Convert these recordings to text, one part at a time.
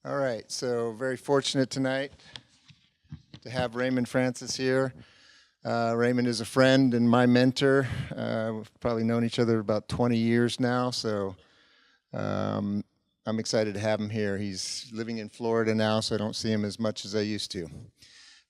All right, so very fortunate tonight to have Raymond Francis here. Raymond is a friend and my mentor. We've probably known each other about 20 years now, so I'm excited to have him here. He's living in Florida now, so I don't see him as much as I used to.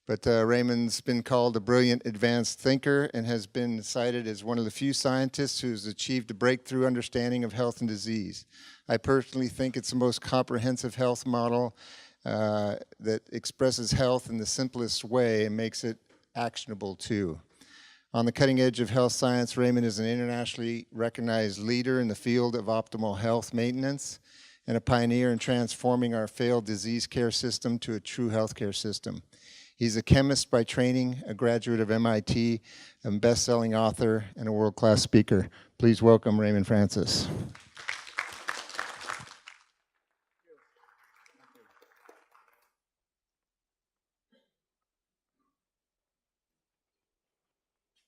But Raymond's been called a brilliant advanced thinker and has been cited as one of the few scientists who's achieved a breakthrough understanding of health and disease. I personally think it's the most comprehensive health model that expresses health in the simplest way and makes it actionable too. On the cutting edge of health science, Raymond is an internationally recognized leader in the field of optimal health maintenance and a pioneer in transforming our failed disease care system to a true healthcare system. He's a chemist by training, a graduate of MIT, a best-selling author, and a world-class speaker. Please welcome Raymond Francis.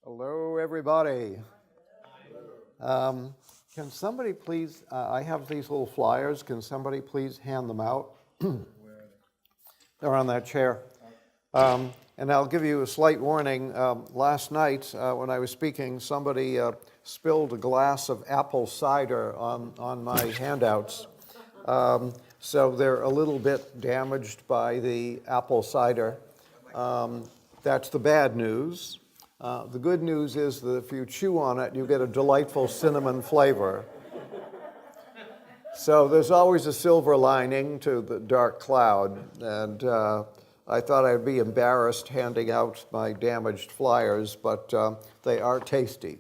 Hello, everybody. Can somebody please, I have these little flyers. Can somebody please hand them out? They're on that chair. And I'll give you a slight warning. Last night, when I was speaking, somebody spilled a glass of apple cider on my handouts. So they're a little bit damaged by the apple cider. That's the bad news. The good news is that if you chew on it, you get a delightful cinnamon flavor. So there's always a silver lining to the dark cloud, and I thought I'd be embarrassed handing out my damaged flyers, but they are tasty.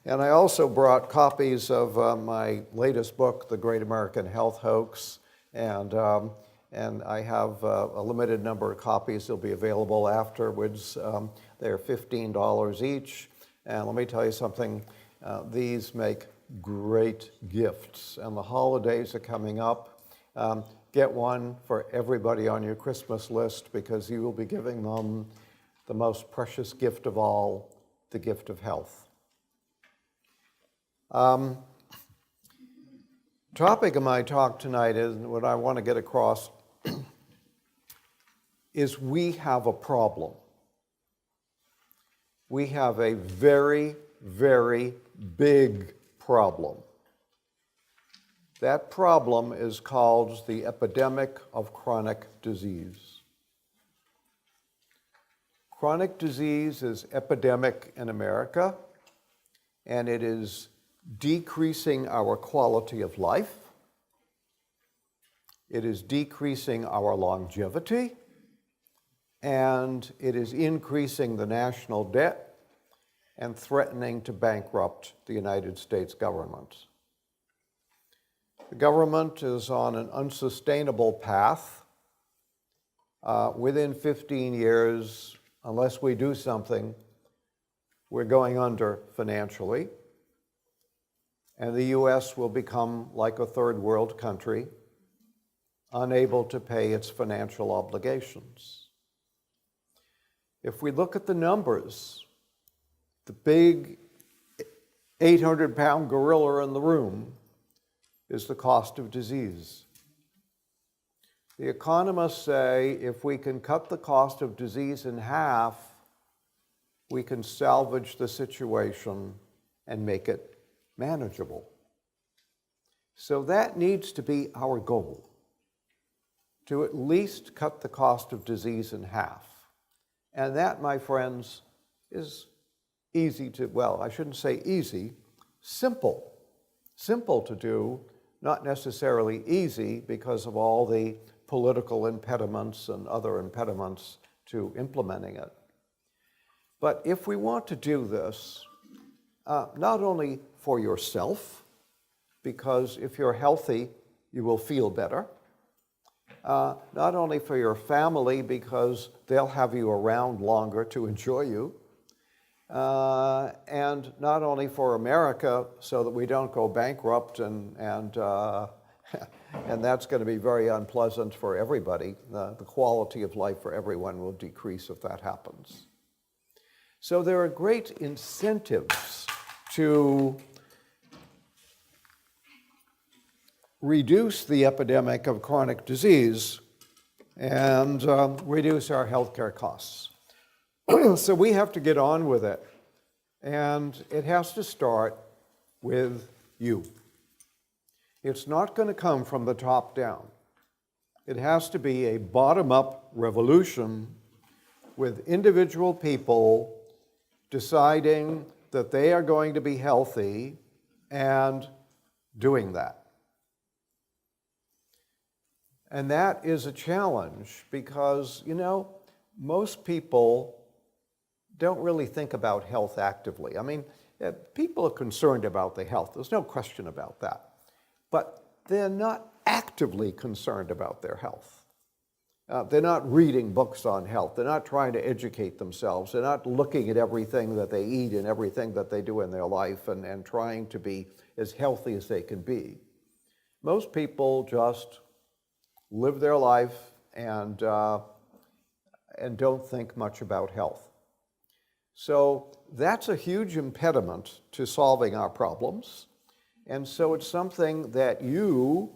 And I also brought copies of my latest book, The Great American Health Hoax, and I have a limited number of copies. They'll be available afterwards. They're $15 each. And let me tell you something, these make great gifts. And the holidays are coming up. Get one for everybody on your Christmas list because you will be giving them the most precious gift of all, the gift of health. Topic of my talk tonight is what I want to get across is we have a problem. We have a very, very big problem. That problem is called the epidemic of chronic disease. Chronic disease is epidemic in America, and it is decreasing our quality of life. It is decreasing our longevity, and it is increasing the national debt and threatening to bankrupt the United States government. The government is on an unsustainable path. Within 15 years, unless we do something, we're going under financially. And the U.S. will become like a third world country, unable to pay its financial obligations. If we look at the numbers, the big 800-pound gorilla in the room is the cost of disease. The economists say if we can cut the cost of disease in half, we can salvage the situation and make it manageable. So that needs to be our goal, to at least cut the cost of disease in half. And that, my friends, is easy to, well, I shouldn't say easy, simple. Simple to do, not necessarily easy because of all the political impediments and other impediments to implementing it. But if we want to do this, not only for yourself, because if you're healthy, you will feel better, not only for your family, because they'll have you around longer to enjoy you, and not only for America, so that we don't go bankrupt and that's going to be very unpleasant for everybody. The quality of life for everyone will decrease if that happens. So there are great incentives to reduce the epidemic of chronic disease and reduce our healthcare costs. So we have to get on with it. And it has to start with you. It's not going to come from the top down. It has to be a bottom-up revolution with individual people deciding that they are going to be healthy and doing that. And that is a challenge because, most people don't really think about health actively. I mean, people are concerned about their health. There's no question about that. But they're not actively concerned about their health. They're not reading books on health. They're not trying to educate themselves. They're not looking at everything that they eat and everything that they do in their life and trying to be as healthy as they can be. Most people just live their life and don't think much about health. So that's a huge impediment to solving our problems. And so it's something that you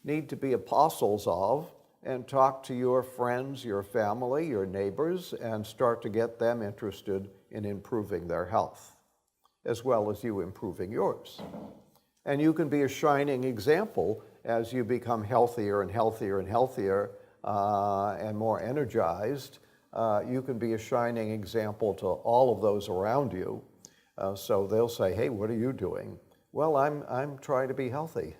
need to be apostles of and talk to your friends, your family, your neighbors, and start to get them interested in improving their health, as well as you improving yours. And you can be a shining example as you become healthier and healthier and healthier and more energized. You can be a shining example to all of those around you. So they'll say, hey, what are you doing? Well, I'm trying to be healthy.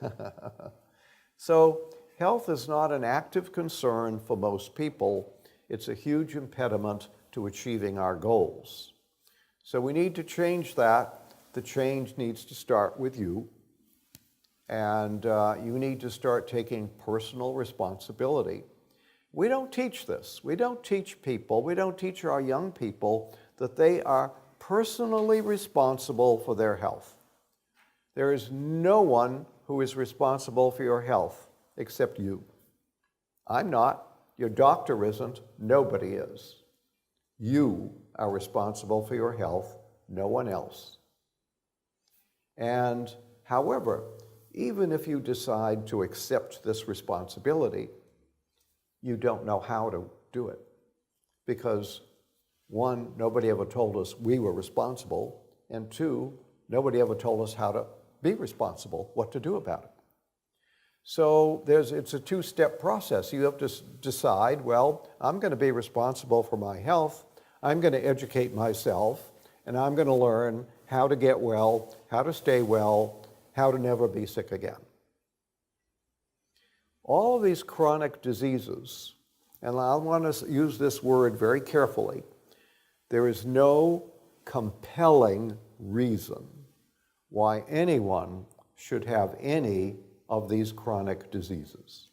So health is not an active concern for most people. It's a huge impediment to achieving our goals. So we need to change that. The change needs to start with you. And you need to start taking personal responsibility. We don't teach this. We don't teach people, we don't teach our young people that they are personally responsible for their health. There is no one who is responsible for your health except you. I'm not. Your doctor isn't. Nobody is. You are responsible for your health, no one else. And however, even if you decide to accept this responsibility, you don't know how to do it. Because one, nobody ever told us we were responsible, and two, nobody ever told us how to be responsible, what to do about it. So it's a two-step process. You have to decide, well, I'm going to be responsible for my health, I'm going to educate myself, and I'm going to learn how to get well, how to stay well, how to never be sick again. All of these chronic diseases, and I want to use this word very carefully, there is no compelling reason why anyone should have any of these chronic diseases.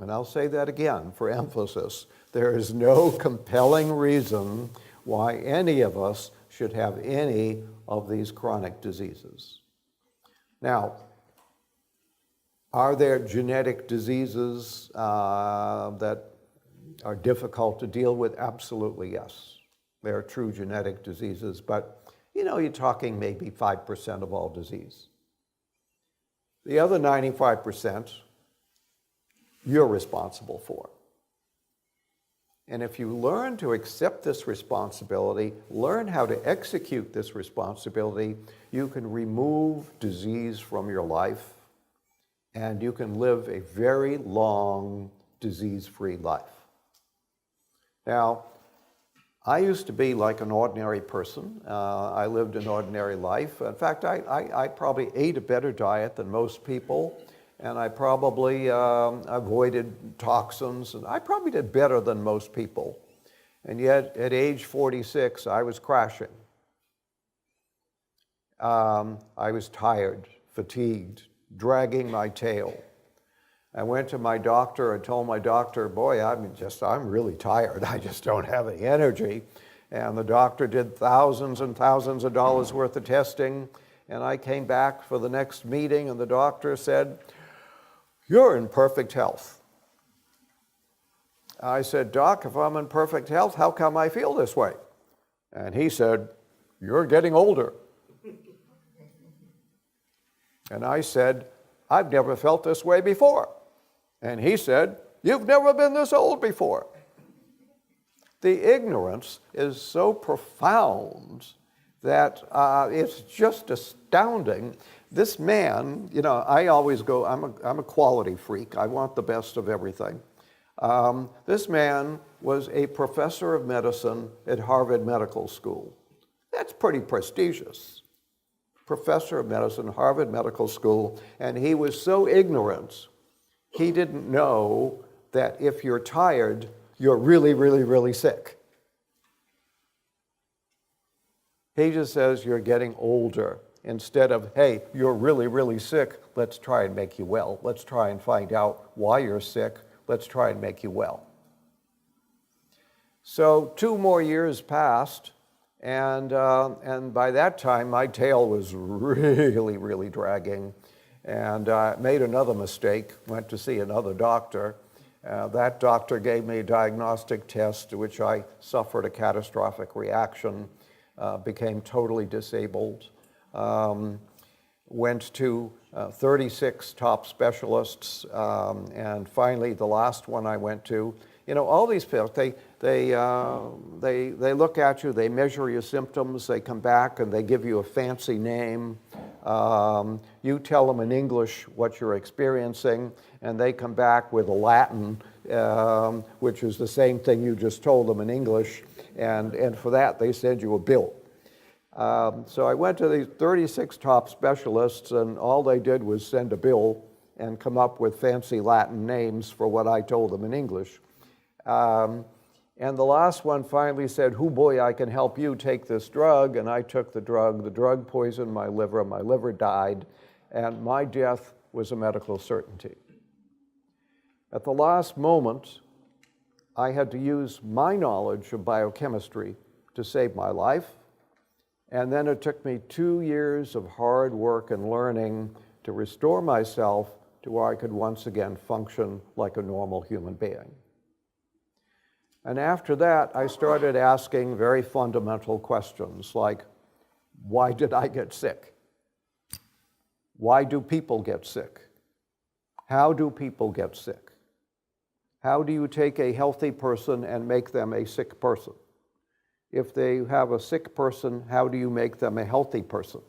And I'll say that again for emphasis. There is no compelling reason why any of us should have any of these chronic diseases. Now, are there genetic diseases that are difficult to deal with? Absolutely, yes. There are true genetic diseases, but you're talking maybe 5% of all disease. The other 95%, you're responsible for. And if you learn to accept this responsibility, learn how to execute this responsibility, you can remove disease from your life, and you can live a very long, disease-free life. Now, I used to be like an ordinary person. I lived an ordinary life. In fact, I probably ate a better diet than most people, and I probably avoided toxins, and I probably did better than most people. And yet, at age 46, I was crashing. I was tired, fatigued, dragging my tail. I went to my doctor and told my doctor, boy, I'm really tired. I just don't have any energy. And the doctor did thousands and thousands of dollars worth of testing. And I came back for the next meeting, and the doctor said, you're in perfect health. I said, Doc, if I'm in perfect health, how come I feel this way? And he said, you're getting older. And I said, I've never felt this way before. And he said, you've never been this old before. The ignorance is so profound that it's just astounding. This man, you know, I always go, I'm a quality freak. I want the best of everything. This man was a professor of medicine at Harvard Medical School. That's pretty prestigious. Professor of medicine, Harvard Medical School, and he was so ignorant, he didn't know that if you're tired, you're really, really, really sick. He just says you're getting older, instead of, hey, you're really, really sick, let's try and make you well. Let's try and find out why you're sick. Let's try and make you well. So 2 more years passed, and by that time, my tail was really, really dragging. And I made another mistake, went to see another doctor. That doctor gave me a diagnostic test, to which I suffered a catastrophic reaction, became totally disabled. Went to 36 top specialists, and finally the last one I went to, you know, all these people, they look at you, they measure your symptoms, they come back and they give you a fancy name. You tell them in English what you're experiencing, and they come back with a Latin, which is the same thing you just told them in English, and for that they send you a bill. So I went to these 36 top specialists, and all they did was send a bill and come up with fancy Latin names for what I told them in English. And the last one finally said, "Hoo boy, I can help you, take this drug." And I took the drug poisoned my liver died, and my death was a medical certainty. At the last moment, I had to use my knowledge of biochemistry to save my life. And then it took me 2 years of hard work and learning to restore myself to where I could once again function like a normal human being. And after that, I started asking very fundamental questions like, why did I get sick? Why do people get sick? How do people get sick? How do you take a healthy person and make them a sick person? If they have a sick person, how do you make them a healthy person?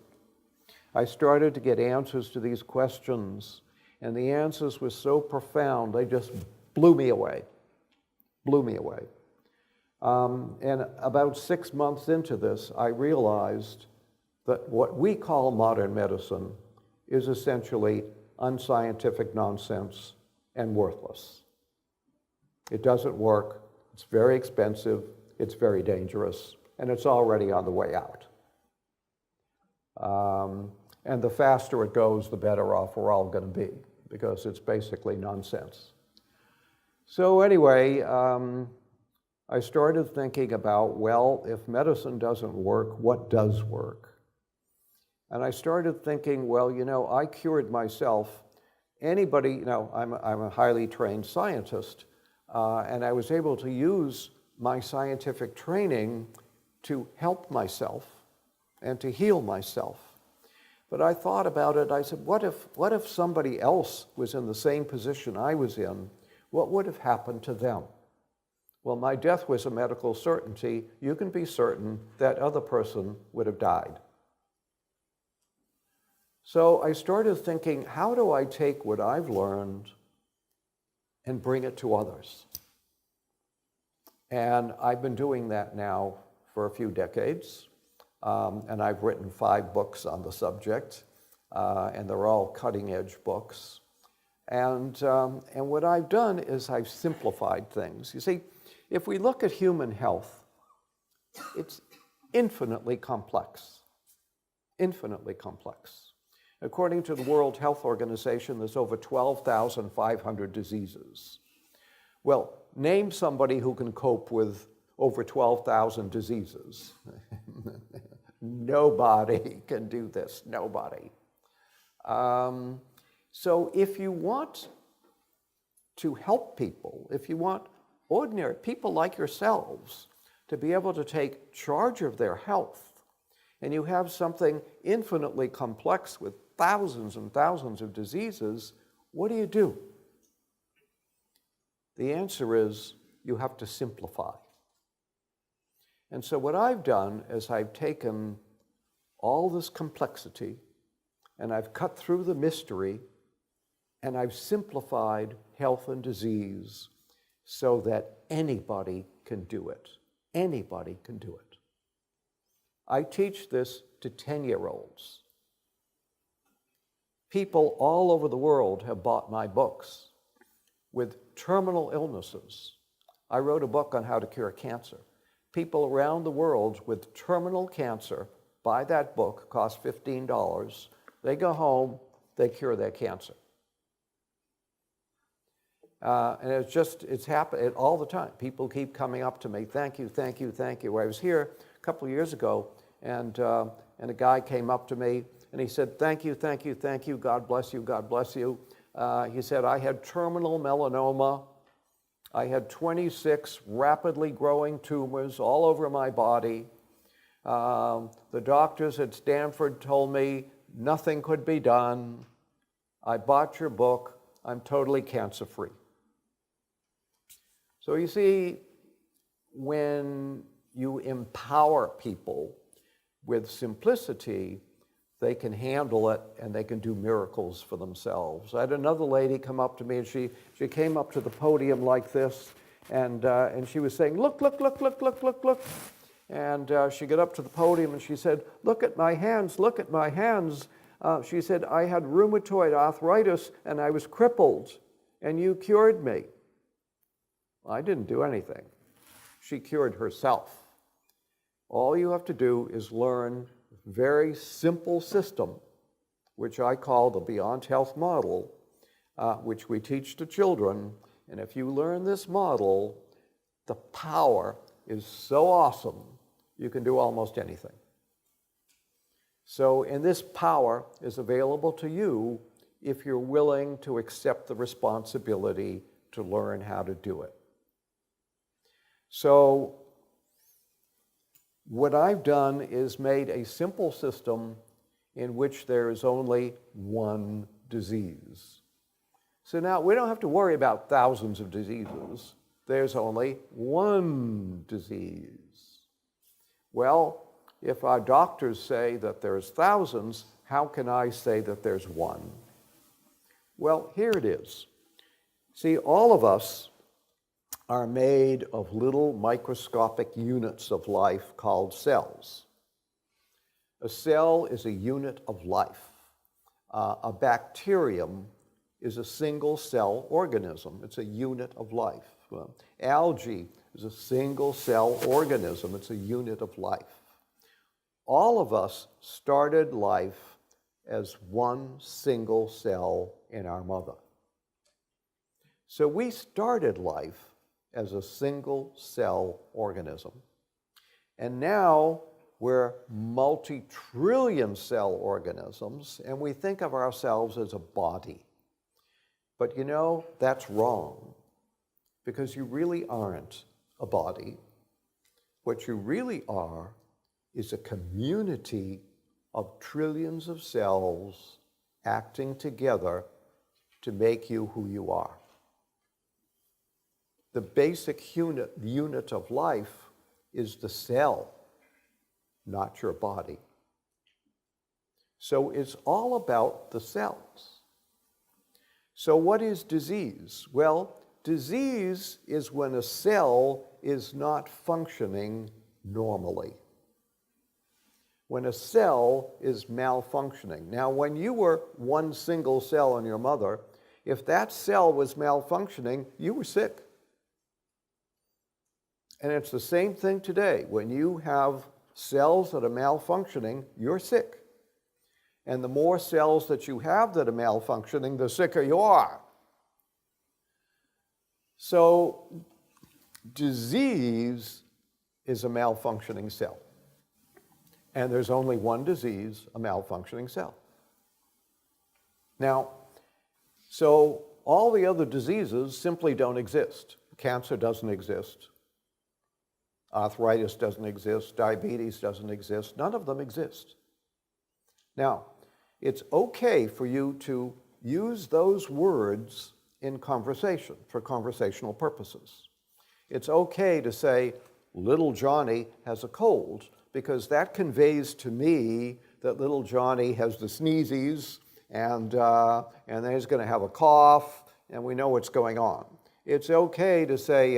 I started to get answers to these questions, and the answers were so profound, they just blew me away. And about 6 months into this, I realized that what we call modern medicine is essentially unscientific nonsense and worthless. It doesn't work, it's very expensive, it's very dangerous, and it's already on the way out. And the faster it goes, the better off we're all going to be, because it's basically nonsense. So anyway, I started thinking about, well, if medicine doesn't work, what does work? And I started thinking, well, you know, I cured myself. Anybody, you know, I'm a highly trained scientist, and I was able to use my scientific training to help myself and to heal myself. But I thought about it, I said, what if somebody else was in the same position I was in? What would have happened to them? Well, my death was a medical certainty. You can be certain that other person would have died. So I started thinking, how do I take what I've learned and bring it to others? And I've been doing that now for a few decades, and I've written 5 books on the subject, and they're all cutting-edge books. And what I've done is I've simplified things. You see, if we look at human health, it's infinitely complex, infinitely complex. According to the World Health Organization, there's over 12,500 diseases. Well, name somebody who can cope with over 12,000 diseases. Nobody can do this, nobody. So if you want to help people, if you want ordinary people like yourselves to be able to take charge of their health, and you have something infinitely complex with thousands and thousands of diseases, what do? The answer is you have to simplify. And so what I've done is I've taken all this complexity and I've cut through the mystery and I've simplified health and disease so that anybody can do it. Anybody can do it. I teach this to 10-year-olds. People all over the world have bought my books with terminal illnesses. I wrote a book on how to cure cancer. People around the world with terminal cancer buy that book, costs $15. They go home, they cure their cancer. And it's happened all the time. People keep coming up to me, thank you, thank you, thank you. I was here a couple of years ago, and a guy came up to me, and he said, thank you, thank you, thank you, God bless you, God bless you. He said, I had terminal melanoma. I had 26 rapidly growing tumors all over my body. The doctors at Stanford told me nothing could be done. I bought your book. I'm totally cancer-free. So you see, when you empower people with simplicity, they can handle it and they can do miracles for themselves. I had another lady come up to me, and she came up to the podium like this, and she was saying, look, look, look, look, look, look, look. And she got up to the podium and she said, look at my hands, look at my hands. She said, I had rheumatoid arthritis and I was crippled, and you cured me. Well, I didn't do anything. She cured herself. All you have to do is learn a very simple system, which I call the Beyond Health model, which we teach to children. And if you learn this model, the power is so awesome, you can do almost anything. So, and this power is available to you if you're willing to accept the responsibility to learn how to do it. So, what I've done is made a simple system in which there is only one disease. So now we don't have to worry about thousands of diseases. There's only one disease. Well, if our doctors say that there's thousands, how can I say that there's one? Well, here it is. See, all of us are made of little microscopic units of life called cells. A cell is a unit of life. A bacterium is a single cell organism. It's a unit of life. Algae is a single cell organism. It's a unit of life. All of us started life as one single cell in our mother. So we started life as a single cell organism. And now we're multi-trillion cell organisms, and we think of ourselves as a body. But you know, that's wrong, because you really aren't a body. What you really are is a community of trillions of cells acting together to make you who you are. The basic unit of life is the cell, not your body. So it's all about the cells. So what is disease? Well, disease is when a cell is not functioning normally. When a cell is malfunctioning. Now, when you were one single cell in your mother, if that cell was malfunctioning, you were sick. And it's the same thing today. When you have cells that are malfunctioning, you're sick. And the more cells that you have that are malfunctioning, the sicker you are. So, disease is a malfunctioning cell. And there's only one disease, a malfunctioning cell. Now, so all the other diseases simply don't exist. Cancer doesn't exist. Arthritis doesn't exist. Diabetes doesn't exist. None of them exist. Now, It's okay for you to use those words in conversation for conversational purposes. It's okay to say, little Johnny has a cold, because that conveys to me that little Johnny has the sneezies, and then he's going to have a cough, and we know what's going on. It's okay to say,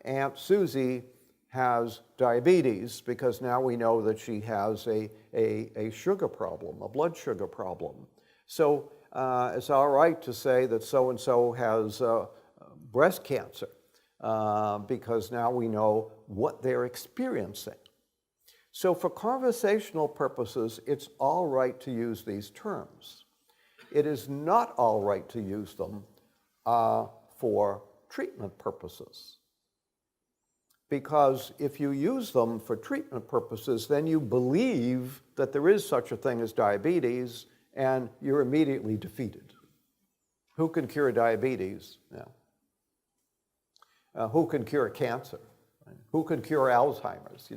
Aunt Susie has diabetes, because now we know that she has a sugar problem, a blood sugar problem. So it's all right to say that so-and-so has breast cancer, because now we know what they're experiencing. So for conversational purposes, it's all right to use these terms. It is not all right to use them for treatment purposes. Because if you use them for treatment purposes, then you believe that there is such a thing as diabetes, and you're immediately defeated. Who can cure diabetes? Who can cure cancer? Who can cure Alzheimer's?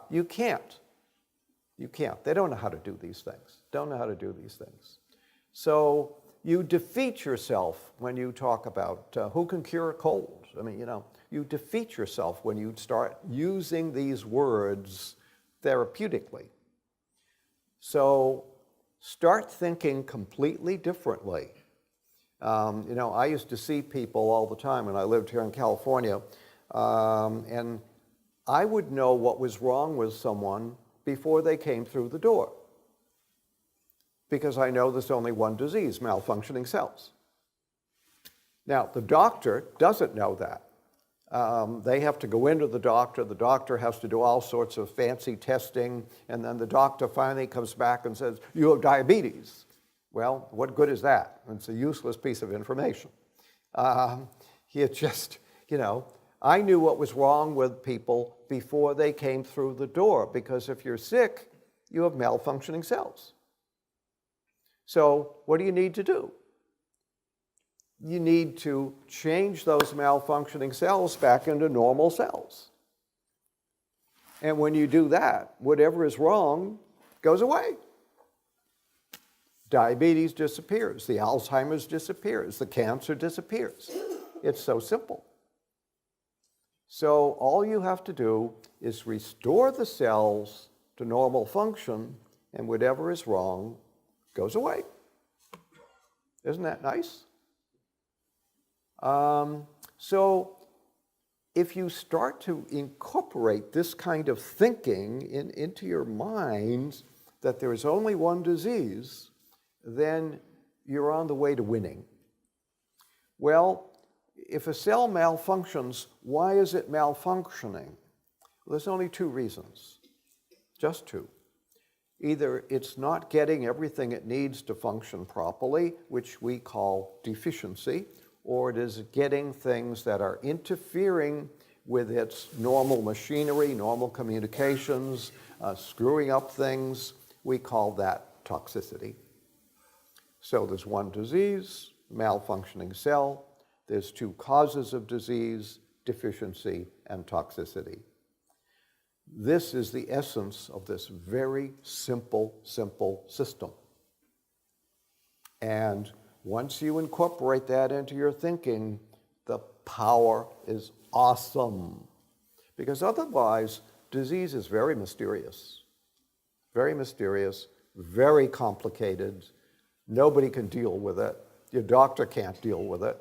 You can't. You can't. They don't know how to do these things. Don't know how to do these things. So you defeat yourself when you talk about who can cure a cold. You defeat yourself when you start using these words therapeutically. So start thinking completely differently. I used to see people all the time when I lived here in California, and I would know what was wrong with someone before they came through the door, because I know there's only one disease, malfunctioning cells. Now, the doctor doesn't know that. They have to go into the doctor has to do all sorts of fancy testing, and then the doctor finally comes back and says, you have diabetes. Well, what good is that? It's a useless piece of information. I knew what was wrong with people before they came through the door, because if you're sick, you have malfunctioning cells. So what do you need to do? You need to change those malfunctioning cells back into normal cells. And when you do that, whatever is wrong goes away. Diabetes disappears, the Alzheimer's disappears, the cancer disappears. It's so simple. So all you have to do is restore the cells to normal function, and whatever is wrong goes away. Isn't that nice? So if you start to incorporate this kind of thinking into your mind, that there is only one disease, then you're on the way to winning. Well, if a cell malfunctions, why is it malfunctioning? Well, there's only two reasons, just two. Either it's not getting everything it needs to function properly, which we call deficiency, or it is getting things that are interfering with its normal machinery, normal communications, screwing up things. We call that toxicity. So there's one disease, malfunctioning cell. There's two causes of disease, deficiency and toxicity. This is the essence of this very simple system. And once you incorporate that into your thinking, the power is awesome. Because otherwise, disease is very mysterious, very complicated. Nobody can deal with it. Your doctor can't deal with it.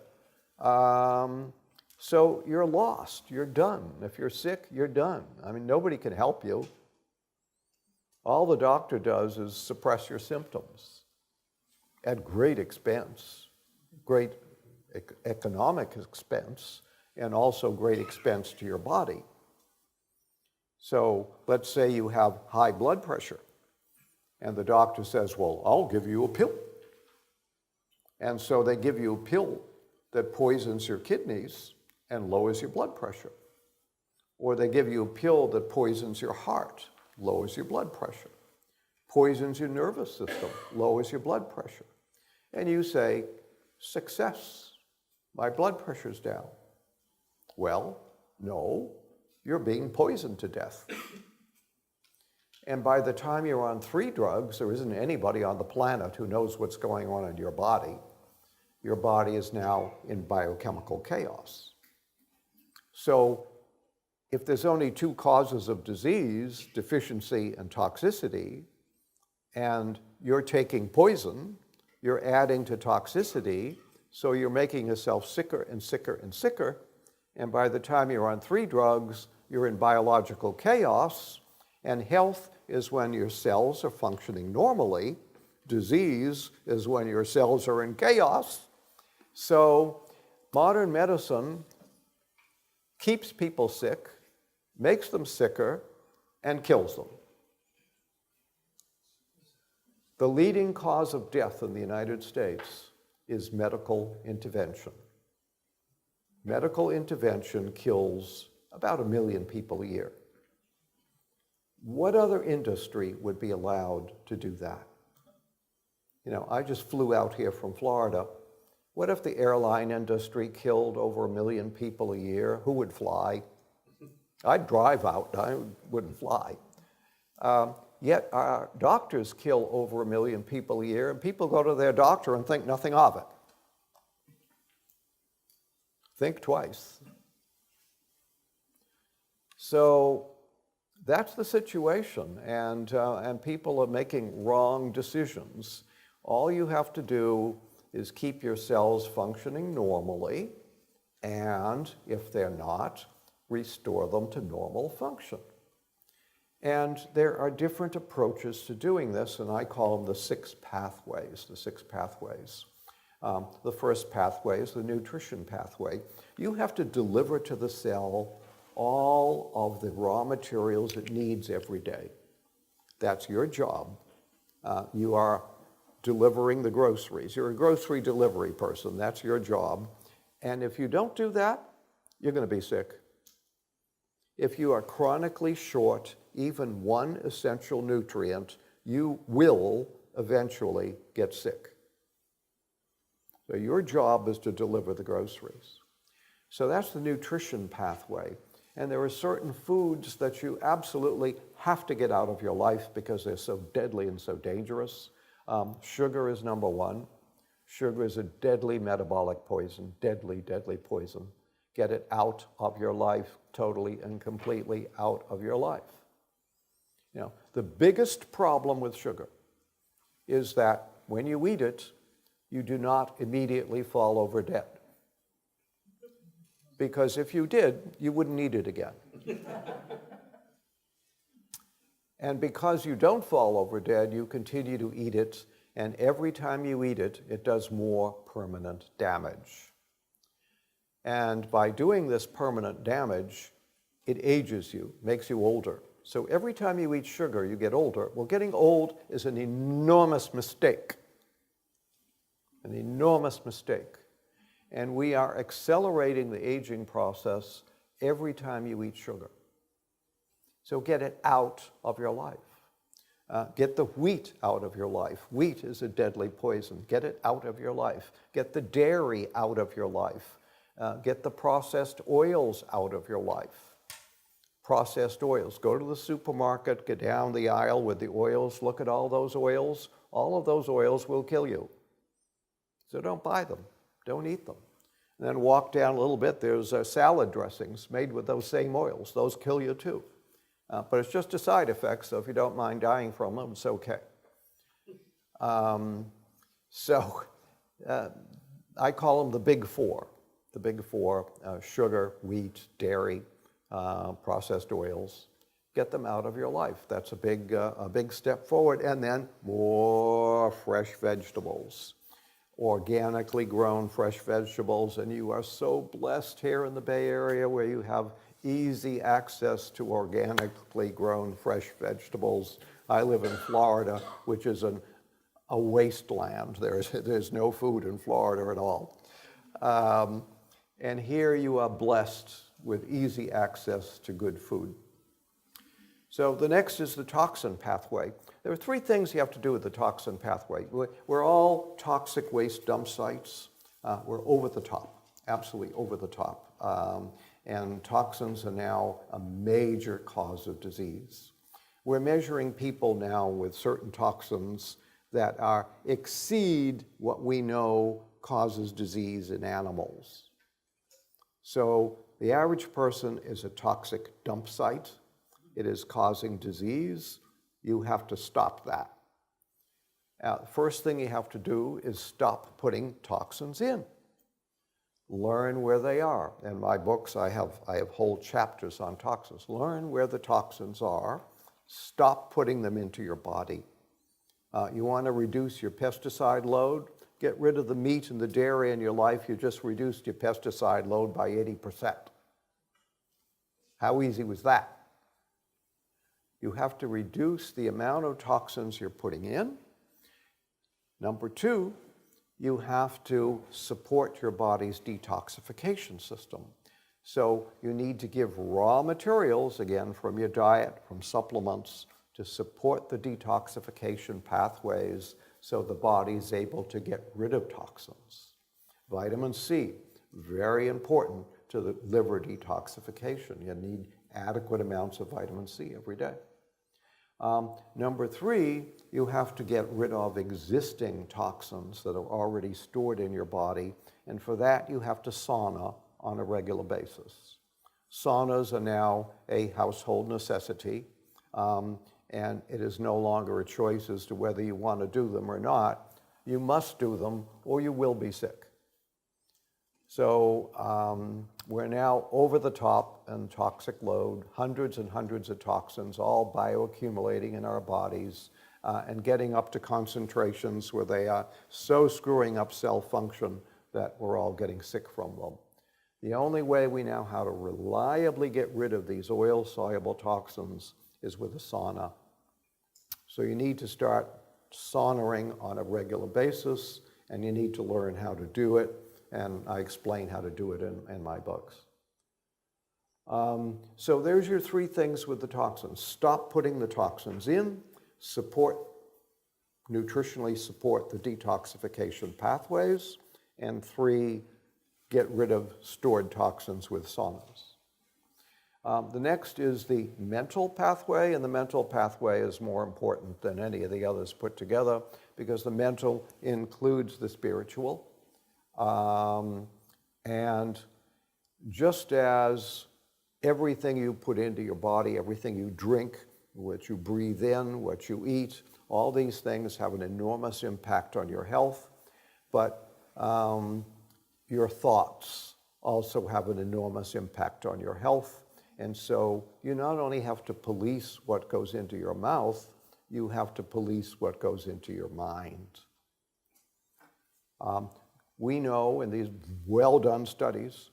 So you're lost. You're done. If you're sick, you're done. Nobody can help you. All the doctor does is suppress your symptoms at great expense, great economic expense, and also great expense to your body. So let's say you have high blood pressure, and the doctor says, well, I'll give you a pill. And so they give you a pill that poisons your kidneys and lowers your blood pressure. Or they give you a pill that poisons your heart, lowers your blood pressure, poisons your nervous system, lowers your blood pressure. And you say, success, my blood pressure's down. Well, no, you're being poisoned to death. And by the time you're on 3 drugs, there isn't anybody on the planet who knows what's going on in your body. Your body is now in biochemical chaos. So if there's only 2 causes of disease, deficiency and toxicity, and you're taking poison, you're adding to toxicity, so you're making yourself sicker and sicker and sicker, and by the time you're on 3 drugs, you're in biological chaos, and health is when your cells are functioning normally. Disease is when your cells are in chaos. So modern medicine keeps people sick, makes them sicker, and kills them. The leading cause of death in the United States is medical intervention. Medical intervention kills about 1 million people a year. What other industry would be allowed to do that? You know, I just flew out here from Florida. What if the airline industry killed over 1 million people a year? Who would fly? I'd drive out, I wouldn't fly. Yet our doctors kill over 1 million people a year, and people go to their doctor and think nothing of it. Think twice. So that's the situation, and people are making wrong decisions. All you have to do is keep your cells functioning normally, and if they're not, restore them to normal function. And there are different approaches to doing this, and I call them the 6 pathways, the 6 pathways. The first pathway is the nutrition pathway. You have to deliver to the cell all of the raw materials it needs every day. That's your job. You are delivering the groceries. You're a grocery delivery person. That's your job. And if you don't do that, you're going to be sick. If you are chronically short even one essential nutrient, you will eventually get sick. So your job is to deliver the groceries. So that's the nutrition pathway. And there are certain foods that you absolutely have to get out of your life because they're so deadly and so dangerous. Sugar is number 1. Sugar is a deadly metabolic poison, deadly, deadly poison. Get it out of your life, totally and completely out of your life. You know, the biggest problem with sugar is that when you eat it, you do not immediately fall over dead. Because if you did, you wouldn't eat it again. And because you don't fall over dead, you continue to eat it, and every time you eat it, it does more permanent damage. And by doing this permanent damage, it ages you, makes you older. So every time you eat sugar, you get older. Well, getting old is an enormous mistake. An enormous mistake. And we are accelerating the aging process every time you eat sugar. So get it out of your life. Get the wheat out of your life. Wheat is a deadly poison. Get it out of your life. Get the dairy out of your life. Get the processed oils out of your life. Processed oils. Go to the supermarket, get down the aisle with the oils, look at all those oils. All of those oils will kill you. So don't buy them. Don't eat them. And then walk down a little bit, there's salad dressings made with those same oils. Those kill you too. But it's just a side effect, so if you don't mind dying from them, it's okay. I call them the big 4. The big 4, sugar, wheat, dairy, processed oils. Get them out of your life. That's a big step forward. And then more fresh vegetables. Organically grown fresh vegetables, and you are so blessed here in the Bay Area where you have easy access to organically grown fresh vegetables. I live in Florida, which is a wasteland. There's no food in Florida at all. And here you are blessed with easy access to good food. So the next is the toxin pathway. There are 3 things you have to do with the toxin pathway. We're all toxic waste dump sites. We're over the top, absolutely over the top. And toxins are now a major cause of disease. We're measuring people now with certain toxins that exceed what we know causes disease in animals. So the average person is a toxic dump site. It is causing disease. You have to stop that. The first thing you have to do is stop putting toxins in. Learn where they are. In my books, I have whole chapters on toxins. Learn where the toxins are. Stop putting them into your body. You want to reduce your pesticide load? Get rid of the meat and the dairy in your life. You just reduced your pesticide load by 80%. How easy was that? You have to reduce the amount of toxins you're putting in. Number two, you have to support your body's detoxification system. So you need to give raw materials, again, from your diet, from supplements, to support the detoxification pathways so the body's able to get rid of toxins. Vitamin C, very important to the liver detoxification. You need adequate amounts of vitamin C every day. Number three, you have to get rid of existing toxins that are already stored in your body, and for that you have to sauna on a regular basis. Saunas are now a household necessity, and it is no longer a choice as to whether you want to do them or not. You must do them or you will be sick. So we're now over the top in toxic load, hundreds and hundreds of toxins, all bioaccumulating in our bodies and getting up to concentrations where they are so screwing up cell function that we're all getting sick from them. The only way we know how to reliably get rid of these oil-soluble toxins is with a sauna. So you need to start saunaing on a regular basis, and you need to learn how to do it. And I explain how to do it in my books. So there's your three things with the toxins. Stop putting the toxins in, nutritionally support the detoxification pathways, and three, get rid of stored toxins with saunas. The next is the mental pathway, and the mental pathway is more important than any of the others put together because the mental includes the spiritual. And just as everything you put into your body, everything you drink, what you breathe in, what you eat, all these things have an enormous impact on your health, but your thoughts also have an enormous impact on your health. And so you not only have to police what goes into your mouth, you have to police what goes into your mind. We know in these well-done studies,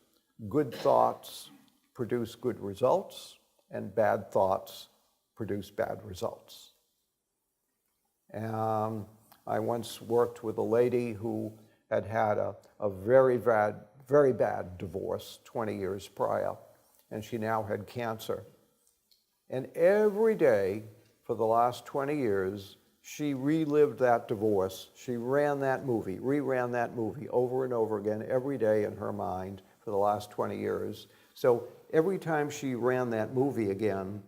good thoughts produce good results, and bad thoughts produce bad results. I once worked with a lady who had had a very bad divorce 20 years prior, and she now had cancer. And every day for the last 20 years, she relived that divorce. She rerun that movie over and over again every day in her mind for the last 20 years. So every time she ran that movie again,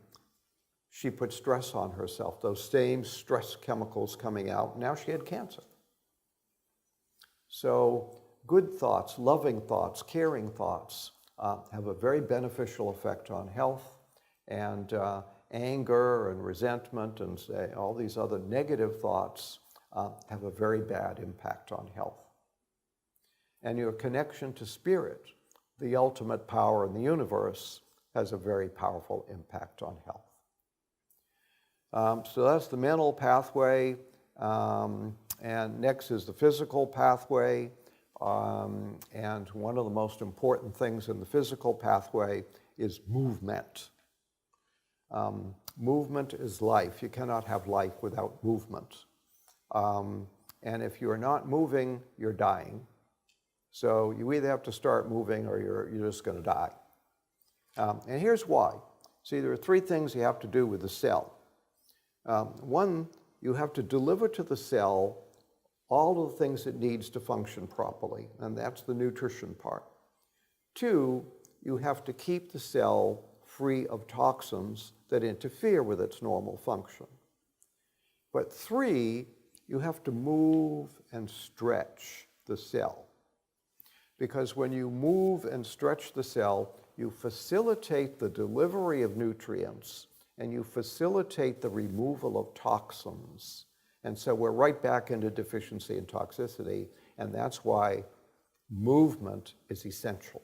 she put stress on herself, those same stress chemicals coming out. Now she had cancer. So good thoughts, loving thoughts, caring thoughts have a very beneficial effect on health, and anger and resentment and all these other negative thoughts have a very bad impact on health. And your connection to spirit, the ultimate power in the universe, has a very powerful impact on health. So that's the mental pathway, and next is the physical pathway. And one of the most important things in the physical pathway is movement. Movement is life. You cannot have life without movement. And if you're not moving, you're dying. So you either have to start moving or you're just going to die. And here's why. See, there are three things you have to do with the cell. One, you have to deliver to the cell all of the things it needs to function properly, and that's the nutrition part. Two, you have to keep the cell free of toxins that interfere with its normal function. But 3, you have to move and stretch the cell. Because when you move and stretch the cell, you facilitate the delivery of nutrients and you facilitate the removal of toxins. And so we're right back into deficiency and toxicity, and that's why movement is essential.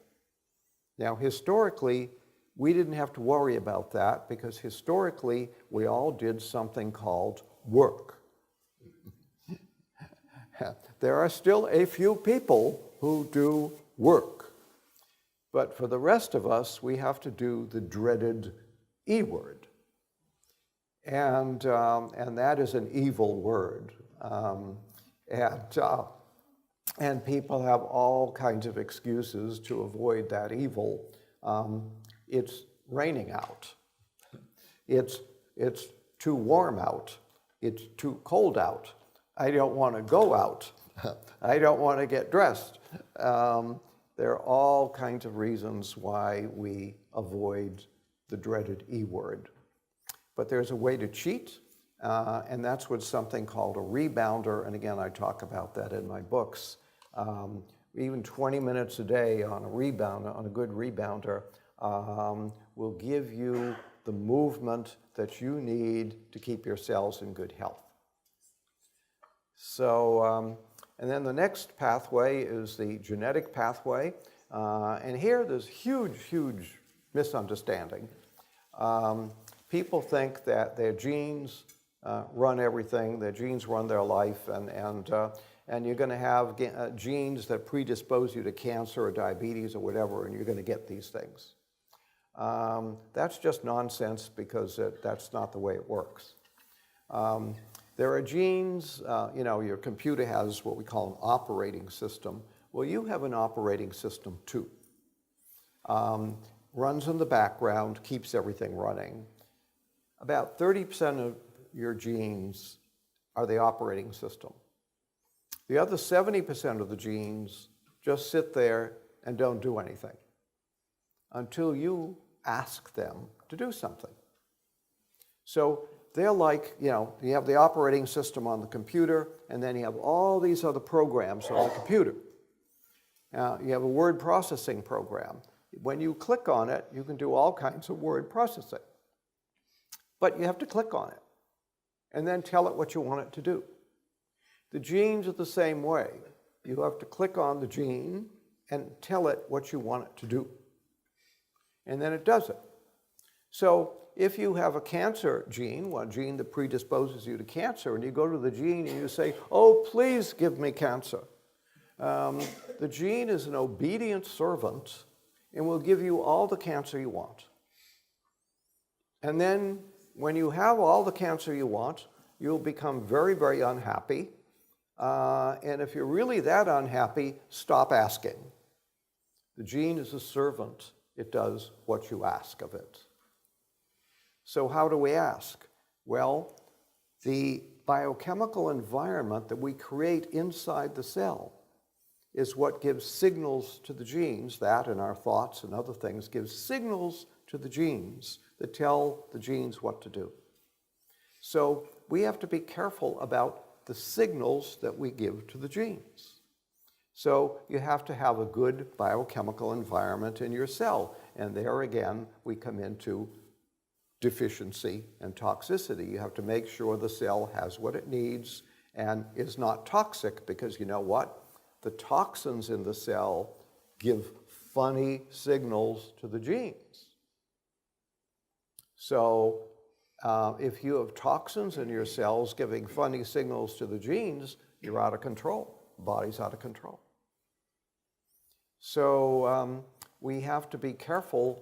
Now, historically, we didn't have to worry about that because historically, we all did something called work. There are still a few people who do work. But for the rest of us, we have to do the dreaded E word. And that is an evil word. And people have all kinds of excuses to avoid that evil. It's raining out. It's too warm out. It's too cold out. I don't want to go out. I don't want to get dressed. There are all kinds of reasons why we avoid the dreaded E word. But there's a way to cheat, and that's with something called a rebounder. And again, I talk about that in my books. Even 20 minutes a day on a rebounder, on a good rebounder, will give you the movement that you need to keep your cells in good health. So, and then the next pathway is the genetic pathway. And here there's huge misunderstanding. People think that their genes run everything, their genes run their life, and you're going to have genes that predispose you to cancer or diabetes or whatever, and you're going to get these things. That's just nonsense because that's not the way it works. There are genes, your computer has what we call an operating system. Well, you have an operating system too. Runs in the background, keeps everything running. About 30% of your genes are the operating system. The other 70% of the genes just sit there and don't do anything until you ask them to do something. So they're like, you have the operating system on the computer, and then you have all these other programs on the computer. You have a word processing program. When you click on it, you can do all kinds of word processing. But you have to click on it, and then tell it what you want it to do. The genes are the same way. You have to click on the gene and tell it what you want it to do. And then it does it. So if you have a cancer gene, one gene that predisposes you to cancer, and you go to the gene and you say, oh, please give me cancer. The gene is an obedient servant and will give you all the cancer you want. And then when you have all the cancer you want, you'll become very unhappy. And if you're really that unhappy, stop asking. The gene is a servant. It does what you ask of it. So how do we ask? Well, the biochemical environment that we create inside the cell is what gives signals to the genes. That and our thoughts and other things gives signals to the genes that tell the genes what to do. So we have to be careful about the signals that we give to the genes. So you have to have a good biochemical environment in your cell. And there again, we come into deficiency and toxicity. You have to make sure the cell has what it needs and is not toxic, because you know what? The toxins in the cell give funny signals to the genes. So if you have toxins in your cells giving funny signals to the genes, you're out of control. The body's out of control. So we have to be careful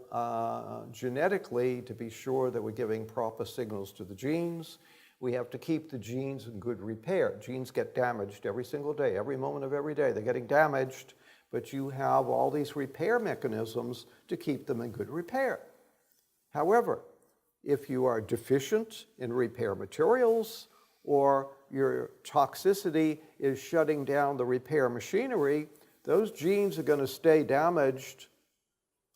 genetically to be sure that we're giving proper signals to the genes. We have to keep the genes in good repair. Genes get damaged every single day, every moment of every day. They're getting damaged, but you have all these repair mechanisms to keep them in good repair. However, if you are deficient in repair materials, or your toxicity is shutting down the repair machinery, those genes are going to stay damaged,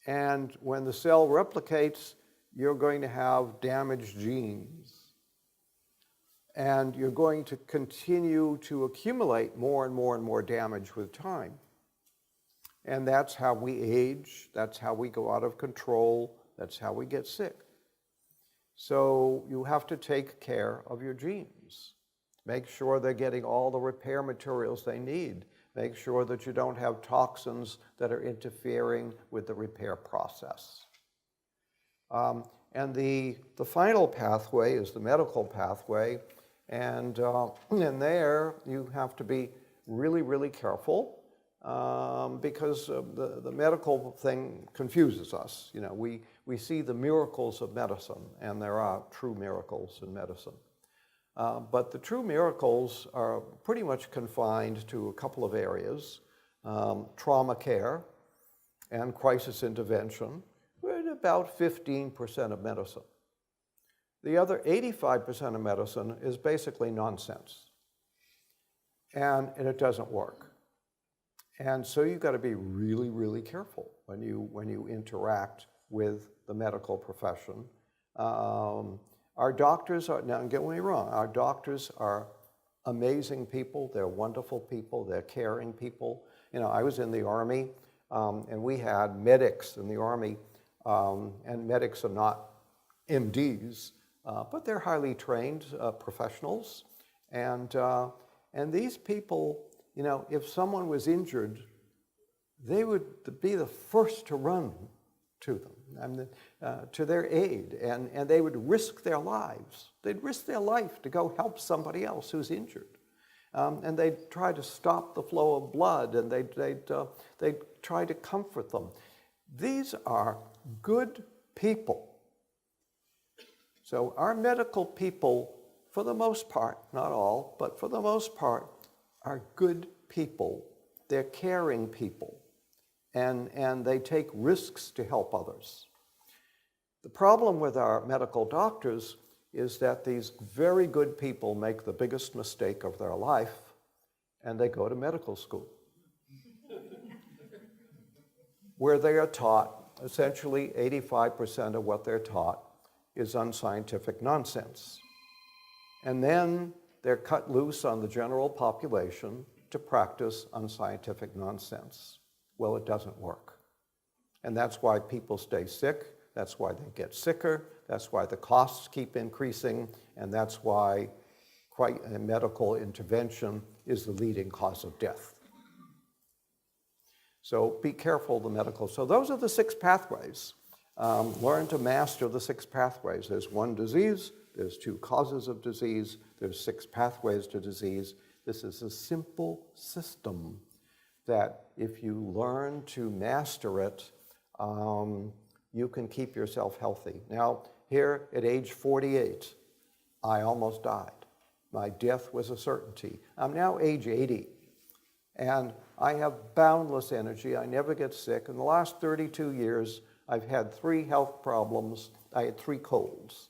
and when the cell replicates, you're going to have damaged genes. And you're going to continue to accumulate more and more and more damage with time. And that's how we age, that's how we go out of control, that's how we get sick. So you have to take care of your genes. Make sure they're getting all the repair materials they need. Make sure that you don't have toxins that are interfering with the repair process. And the final pathway is the medical pathway. And in there, you have to be really, really careful because the medical thing confuses us. You know, we see the miracles of medicine, and there are true miracles in medicine. But the true miracles are pretty much confined to a couple of areas, trauma care and crisis intervention. We're at about 15% of medicine. The other 85% of medicine is basically nonsense, and it doesn't work. And so you've got to be really, really careful when you interact with the medical profession. Our doctors are, now don't get me wrong, our doctors are amazing people, they're wonderful people, they're caring people. You know, I was in the Army, and we had medics in the Army, and medics are not MDs, but they're highly trained professionals. And these people, you know, if someone was injured, they would be the first to run to them, to their aid, and they would risk their lives. They'd risk their life to go help somebody else who's injured. And they'd try to stop the flow of blood, and they'd try to comfort them. These are good people. So our medical people, for the most part, not all, but for the most part, are good people. They're caring people, and they take risks to help others. The problem with our medical doctors is that these very good people make the biggest mistake of their life, and they go to medical school, where they are taught, essentially 85% of what they're taught is unscientific nonsense. And then they're cut loose on the general population to practice unscientific nonsense. Well, it doesn't work. And that's why people stay sick, that's why they get sicker, that's why the costs keep increasing, and that's why medical intervention is the leading cause of death. So be careful, the medical. So those are the 6 pathways. Learn to master the 6 pathways. There's 1 disease, there's 2 causes of disease, there's 6 pathways to disease. This is a simple system that if you learn to master it, you can keep yourself healthy. Now, here at age 48, I almost died. My death was a certainty. I'm now age 80, and I have boundless energy. I never get sick. In the last 32 years, I've had 3 health problems. I had 3 colds.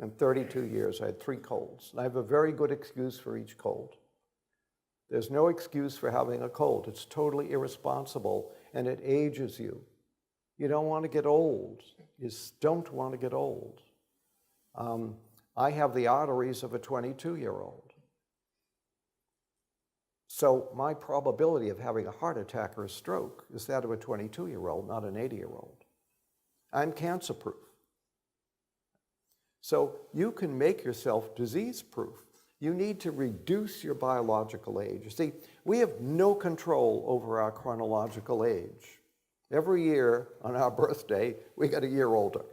In 32 years, I had 3 colds. And I have a very good excuse for each cold. There's no excuse for having a cold. It's totally irresponsible, and it ages you. You don't want to get old. You just don't want to get old. I have the arteries of a 22-year-old. So my probability of having a heart attack or a stroke is that of a 22-year-old, not an 80-year-old. I'm cancer-proof. So you can make yourself disease-proof. You need to reduce your biological age. You see, we have no control over our chronological age. Every year on our birthday, we get a year older.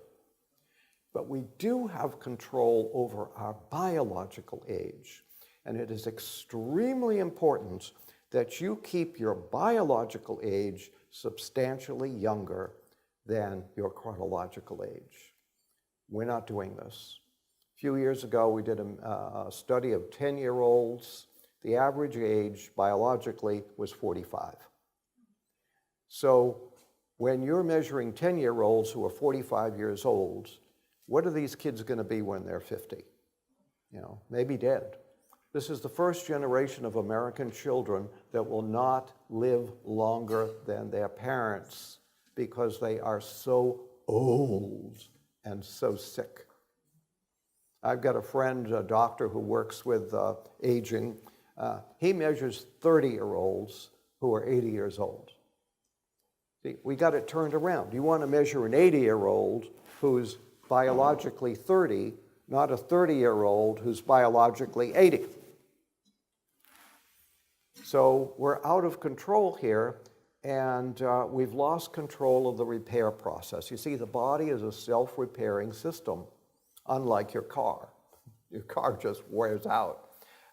But we do have control over our biological age. And it is extremely important that you keep your biological age substantially younger than your chronological age. We're not doing this. A few years ago, we did a study of 10-year-olds. The average age biologically was 45. So when you're measuring 10-year-olds who are 45 years old, what are these kids going to be when they're 50? You know, maybe dead. This is the first generation of American children that will not live longer than their parents because they are so old and so sick. I've got a friend, a doctor who works with aging. He measures 30-year-olds who are 80 years old. See, we got it turned around. You want to measure an 80-year-old who's biologically 30, not a 30-year-old who's biologically 80. So we're out of control here, and we've lost control of the repair process. You see, the body is a self-repairing system, unlike your car. Your car just wears out,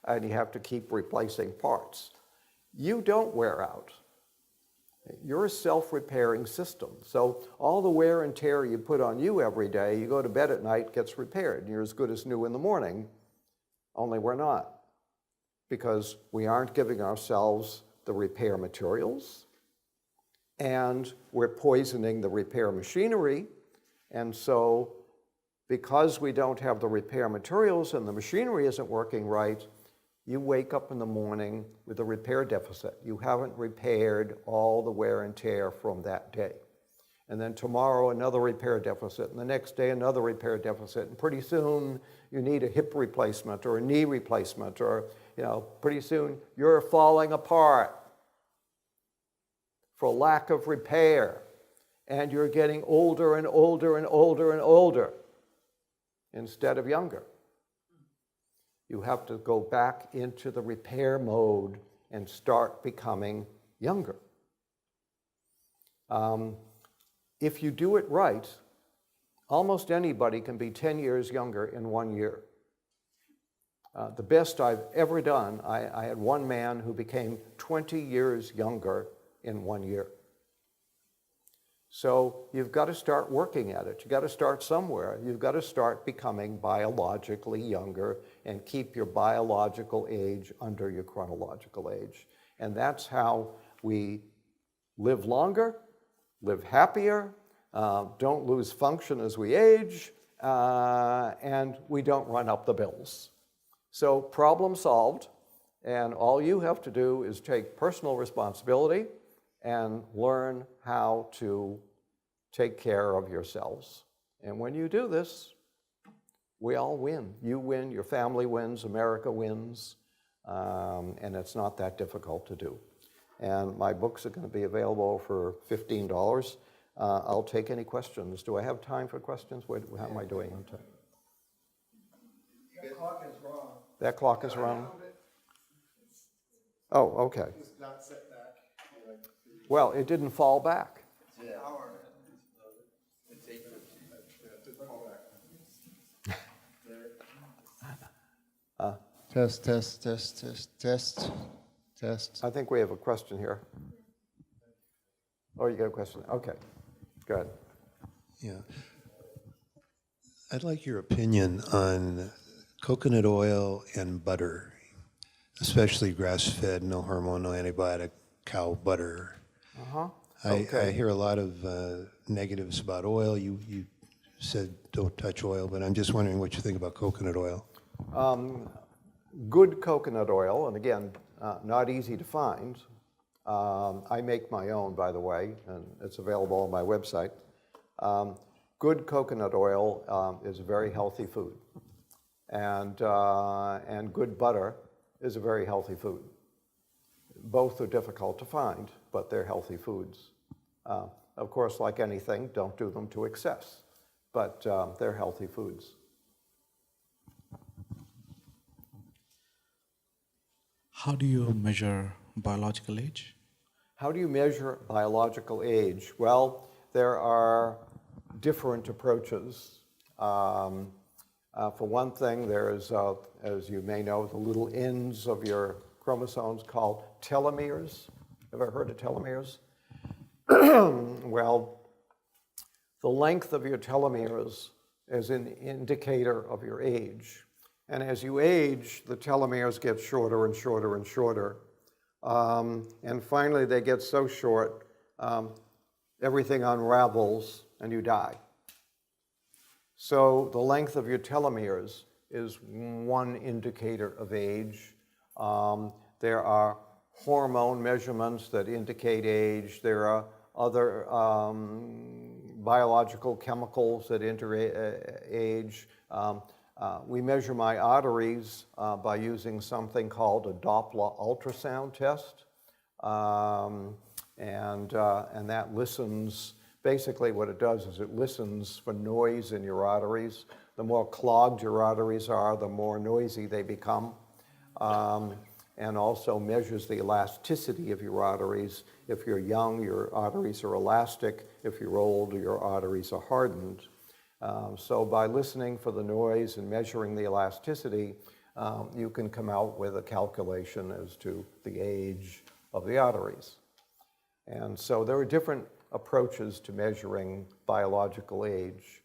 and you have to keep replacing parts. You don't wear out. You're a self-repairing system. So all the wear and tear you put on you every day, you go to bed at night, gets repaired, and you're as good as new in the morning, only we're not, because we aren't giving ourselves the repair materials, and we're poisoning the repair machinery. And so because we don't have the repair materials and the machinery isn't working right, you wake up in the morning with a repair deficit. You haven't repaired all the wear and tear from that day. And then tomorrow, another repair deficit, and the next day, another repair deficit. And pretty soon, you need a hip replacement or a knee replacement, or, pretty soon, you're falling apart for lack of repair. And you're getting older and older and older and older instead of younger. You have to go back into the repair mode and start becoming younger. If you do it right, almost anybody can be 10 years younger in 1 year. The best I've ever done, I had one man who became 20 years younger in 1 year. So you've got to start working at it. You've got to start somewhere. You've got to start becoming biologically younger and keep your biological age under your chronological age. And that's how we live longer, live happier, don't lose function as we age, and we don't run up the bills. So problem solved, and all you have to do is take personal responsibility and learn how to take care of yourselves. And when you do this, we all win. You win, your family wins, America wins, and it's not that difficult to do. And my books are going to be available for $15. I'll take any questions. Do I have time for questions? How am I doing on time? That clock is wrong. That clock is wrong? Oh, okay. It's not set back. Well, it didn't fall back. Yeah. Test, test, test, test, test, test. I think we have a question here. Oh, you got a question? Okay, go ahead. Yeah. I'd like your opinion on coconut oil and butter, especially grass-fed, no hormone, no antibiotic cow butter. Uh-huh. I hear a lot of negatives about oil. You said don't touch oil, but I'm just wondering what you think about coconut oil. Good coconut oil, and again, not easy to find. I make my own, by the way, and it's available on my website. Good coconut oil is a very healthy food, and good butter is a very healthy food. Both are difficult to find, but they're healthy foods. Of course, like anything, don't do them to excess, but they're healthy foods. How do you measure biological age? How do you measure biological age? Well, there are different approaches. For one thing, there's, as you may know, the little ends of your chromosomes called telomeres. Ever heard of telomeres? Well, the length of your telomeres is an indicator of your age. And as you age, the telomeres get shorter and shorter and shorter. And finally, they get so short, everything unravels and you die. So the length of your telomeres is one indicator of age. There are hormone measurements that indicate age. There are other biological chemicals that enter age. We measure my arteries by using something called a Doppler ultrasound test. And that listens, basically what it does is it listens for noise in your arteries. The more clogged your arteries are, the more noisy they become. And also measures the elasticity of your arteries. If you're young, your arteries are elastic. If you're old, your arteries are hardened. So by listening for the noise and measuring the elasticity, you can come out with a calculation as to the age of the arteries. And so there are different approaches to measuring biological age.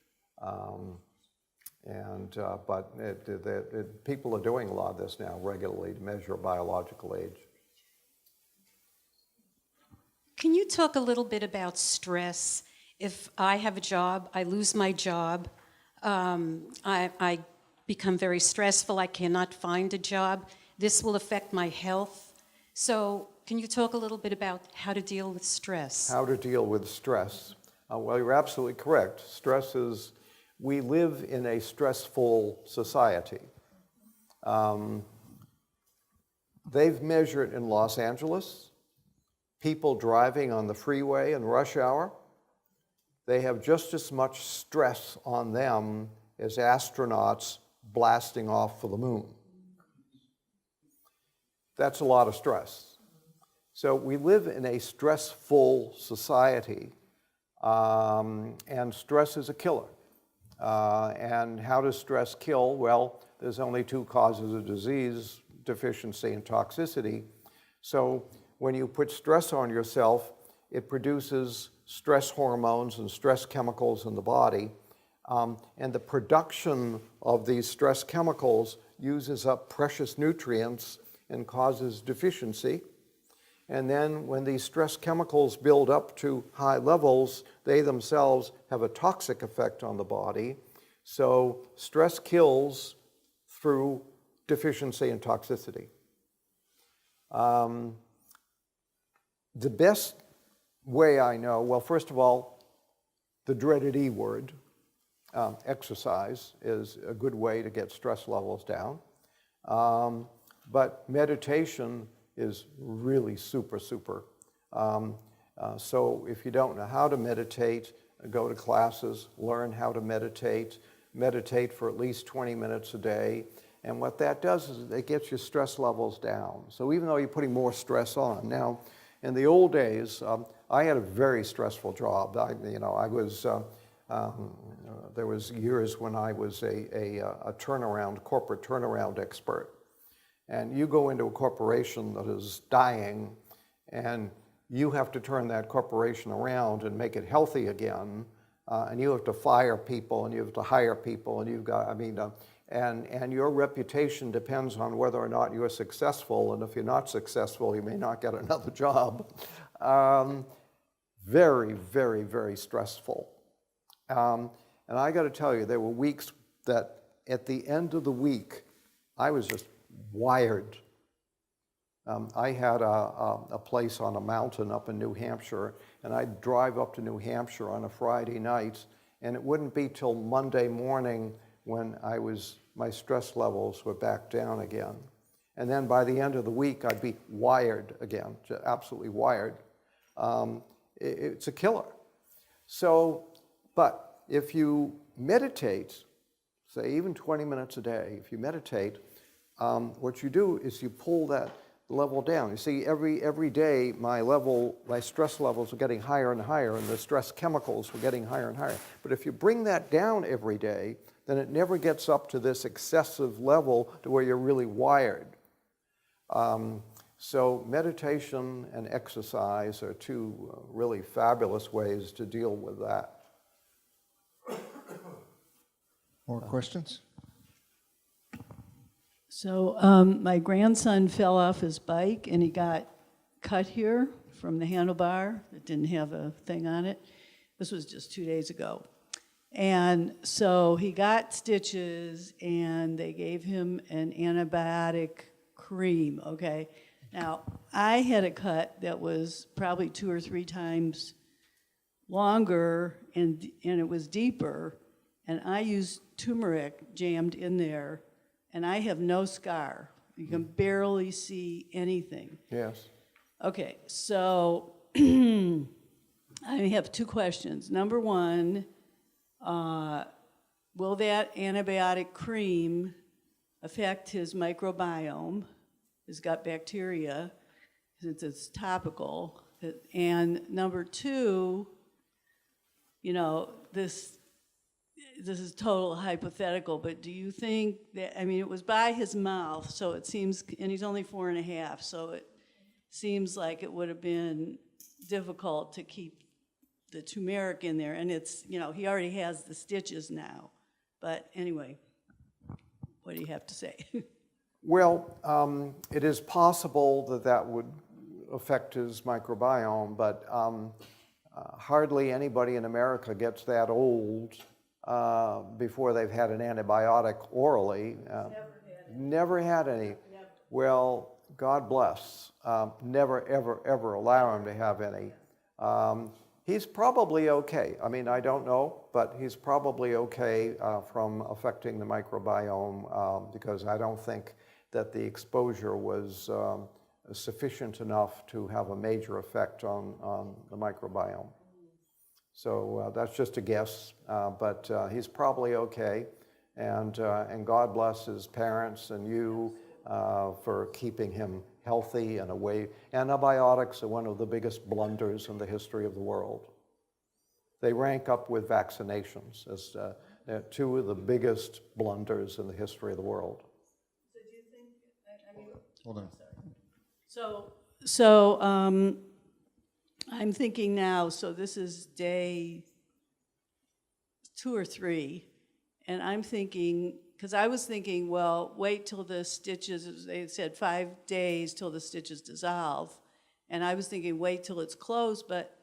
But people are doing a lot of this now regularly to measure biological age. Can you talk a little bit about stress? If I have a job, I lose my job, I become very stressful, I cannot find a job. This will affect my health. So can you talk a little bit about how to deal with stress? How to deal with stress. Well, you're absolutely correct. Stress is, we live in a stressful society. They've measured in Los Angeles, people driving on the freeway in rush hour, they have just as much stress on them as astronauts blasting off for the moon. That's a lot of stress. So we live in a stressful society, and stress is a killer. And how does stress kill? Well, there's only two causes of disease, deficiency and toxicity. So when you put stress on yourself, it produces stress hormones and stress chemicals in the body. And the production of these stress chemicals uses up precious nutrients and causes deficiency. And then when these stress chemicals build up to high levels, they themselves have a toxic effect on the body. So stress kills through deficiency and toxicity. The best way I know, well, first of all, the dreaded E word, exercise, is a good way to get stress levels down. But meditation is really super. So if you don't know how to meditate, go to classes, learn how to meditate for at least 20 minutes a day. And what that does is it gets your stress levels down. So even though you're putting more stress on. Now, in the old days, I had a very stressful job. There was years when I was a corporate turnaround expert. And you go into a corporation that is dying, and you have to turn that corporation around and make it healthy again. And you have to fire people, and you have to hire people, and and your reputation depends on whether or not you're successful. And if you're not successful, you may not get another job. Very stressful. And I got to tell you, there were weeks that at the end of the week, I was just wired. I had a place on a mountain up in New Hampshire, and I'd drive up to New Hampshire on a Friday night, and it wouldn't be till Monday morning when my stress levels were back down again. And then by the end of the week, I'd be wired again, absolutely wired. It's a killer. So, but if you meditate, say even 20 minutes a day, if you meditate, what you do is you pull that level down. You see, every day my stress levels were getting higher and higher, and the stress chemicals were getting higher and higher. But if you bring that down every day, then it never gets up to this excessive level to where you're really wired. So meditation and exercise are two really fabulous ways to deal with that. More questions? So my grandson fell off his bike and he got cut here from the handlebar. It didn't have a thing on it. This was just 2 days ago. And so he got stitches and they gave him an antibiotic cream, okay? Now, I had a cut that was probably 2 or 3 times longer and it was deeper, and I used turmeric jammed in there, and I have no scar. You can barely see anything. Yes. Okay, so I have two questions. Number one, will that antibiotic cream affect his microbiome, his gut bacteria, since it's topical? And number two, you know, this is total hypothetical, but do you think that, I mean, it was by his mouth, so it seems, and he's only 4.5, so it seems like it would have been difficult to keep the turmeric in there, and it's, you know, he already has the stitches now. But anyway, what do you have to say? Well, it is possible that that would affect his microbiome, but hardly anybody in America gets that old before they've had an antibiotic orally. Never had any. Never. Well, God bless. Never, ever, ever allow him to have any. He's probably okay. I mean, I don't know, but he's probably okay from affecting the microbiome because I don't think that the exposure was sufficient enough to have a major effect on the microbiome. So that's just a guess, but he's probably okay. And God bless his parents and you for keeping him healthy and away. Antibiotics are one of the biggest blunders in the history of the world. They rank up with vaccinations as two of the biggest blunders in the history of the world. So do you think, I mean, Hold on. So I'm thinking now, so this is day 2 or 3, and I'm thinking, because I was thinking, well, wait till the stitches, they said 5 days till the stitches dissolve, and I was thinking wait till it's closed, but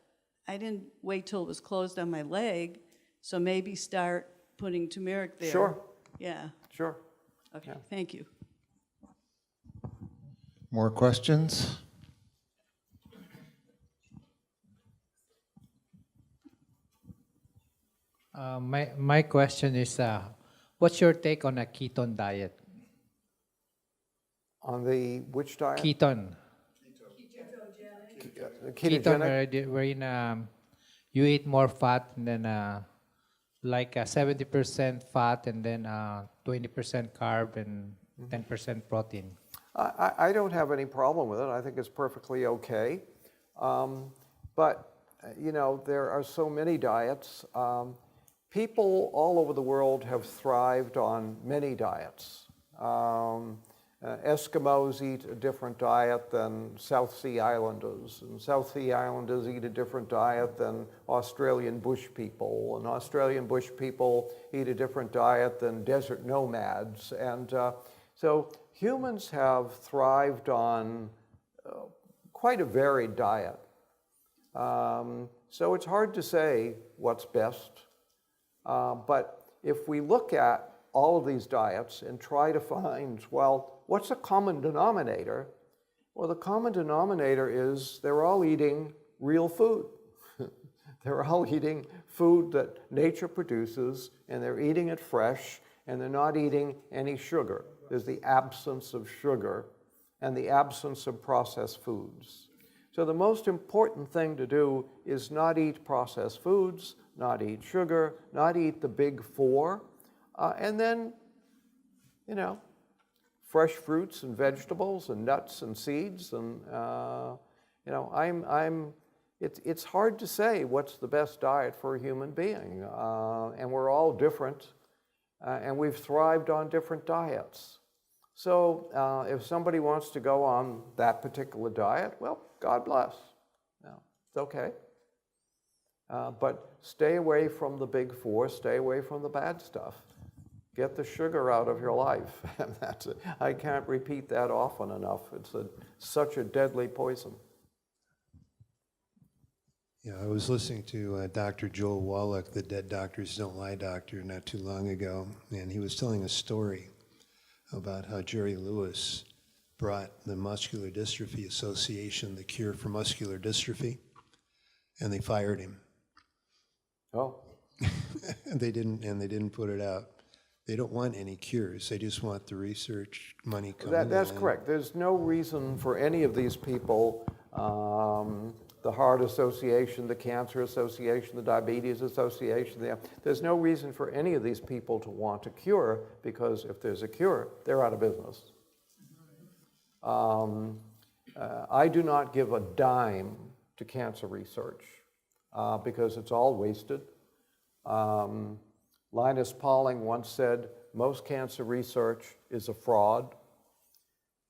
I didn't wait till it was closed on my leg, so maybe start putting turmeric there. Sure. Yeah, Sure. okay, Yeah. thank you. More questions? My question is, what's your take on a ketone diet? On the which diet? Ketone. Ketogenic? Wherein you eat more fat and then like 70% fat and then 20% carb and 10% protein. I don't have any problem with it. I think it's perfectly okay. But, you know, there are so many diets. People all over the world have thrived on many diets. Eskimos eat a different diet than South Sea Islanders, and South Sea Islanders eat a different diet than Australian bush people, and Australian bush people eat a different diet than desert nomads. And so humans have thrived on quite a varied diet. So it's hard to say what's best. But if we look at all of these diets and try to find, well, what's a common denominator? Well, the common denominator is they're all eating real food. They're all eating food that nature produces, and they're eating it fresh, and they're not eating any sugar. There's the absence of sugar and the absence of processed foods. So the most important thing to do is not eat processed foods, not eat sugar, not eat the big four, and then, you know, fresh fruits and vegetables and nuts and seeds. And, you know, it's hard to say what's the best diet for a human being. And we're all different, and we've thrived on different diets. So if somebody wants to go on that particular diet, well, God bless. No, it's okay. But stay away from the big four, stay away from the bad stuff. Get the sugar out of your life. And that's it. I can't repeat that often enough. It's such a deadly poison. Yeah, I was listening to Dr. Joel Wallach, the Dead Doctors Don't Lie doctor, not too long ago, and he was telling a story about how Jerry Lewis brought the Muscular Dystrophy Association the cure for muscular dystrophy, and they fired him. Oh, They didn't put it out. They don't want any cures. They just want the research money coming that's in. correct. There's no reason for any of these people, the Heart Association, the Cancer Association, the Diabetes Association, there's no reason for any of these people to want a cure, because if there's a cure, they're out of business. I do not give a dime to cancer research because it's all wasted. Linus Pauling once said, most cancer research is a fraud,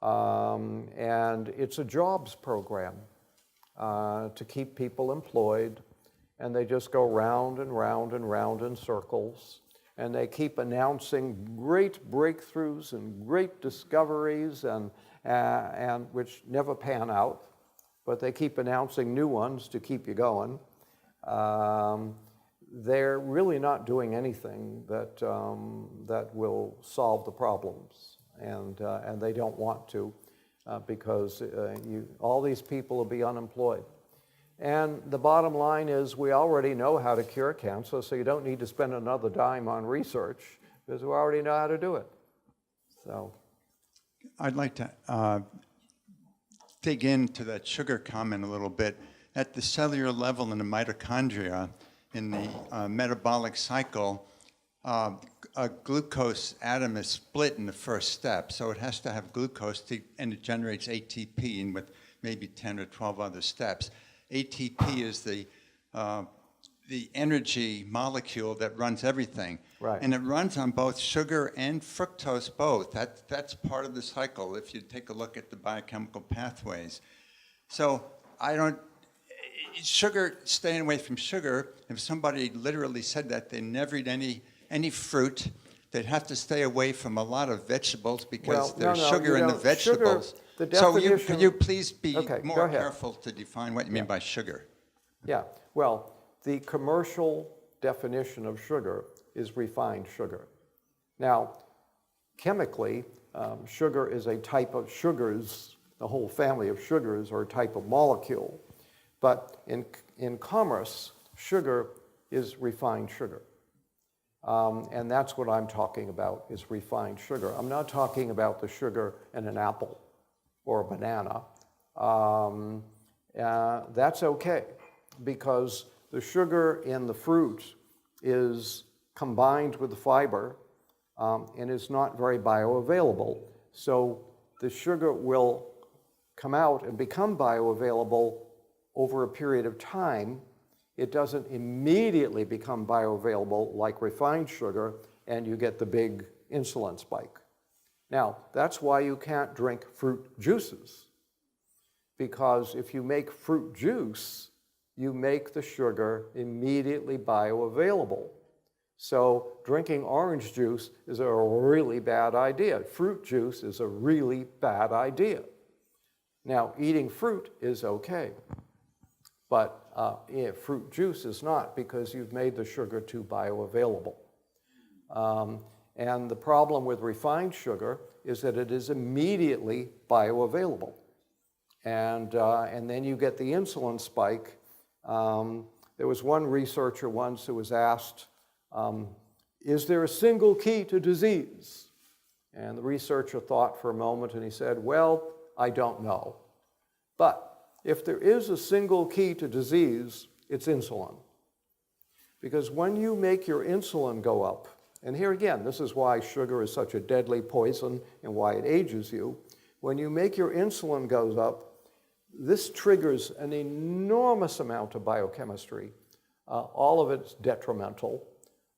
and it's a jobs program to keep people employed, and they just go round and round and round in circles, and they keep announcing great breakthroughs and great discoveries, and which never pan out, but they keep announcing new ones to keep you going. They're really not doing anything that will solve the problems, and they don't want to, because all these people will be unemployed. And the bottom line is, we already know how to cure cancer, so you don't need to spend another dime on research, because we already know how to do it. So, I'd like to dig into that sugar comment a little bit. At the cellular level in the mitochondria, in the metabolic cycle, a glucose atom is split in the first step, so it has to have glucose, and it generates ATP, and with maybe 10 or 12 other steps. ATP is the energy molecule that runs everything. Right. And it runs on both sugar and fructose both. That's part of the cycle if you take a look at the biochemical pathways. So staying away from sugar, if somebody literally said that, they never eat any fruit, they'd have to stay away from a lot of vegetables because there's sugar in the vegetables. Sugar, the definition, so could you please be okay, more careful to define what you mean by sugar? Yeah, well, the commercial definition of sugar is refined sugar. Now, chemically, sugar is a type of sugars, the whole family of sugars are a type of molecule. But in commerce, sugar is refined sugar. And that's what I'm talking about, is refined sugar. I'm not talking about the sugar in an apple or a banana. That's okay, because the sugar in the fruit is combined with the fiber and is not very bioavailable. So the sugar will come out and become bioavailable over a period of time. It doesn't immediately become bioavailable like refined sugar, and you get the big insulin spike. Now, that's why you can't drink fruit juices, because if you make fruit juice, you make the sugar immediately bioavailable. So drinking orange juice is a really bad idea. Fruit juice is a really bad idea. Now, eating fruit is okay, but fruit juice is not, because you've made the sugar too bioavailable. And the problem with refined sugar is that it is immediately bioavailable. And then you get the insulin spike. There was one researcher once who was asked, is there a single key to disease? And the researcher thought for a moment and he said, well, I don't know. But if there is a single key to disease, it's insulin. Because when you make your insulin go up, and here again, this is why sugar is such a deadly poison and why it ages you. When you make your insulin goes up, this triggers an enormous amount of biochemistry. All of it's detrimental.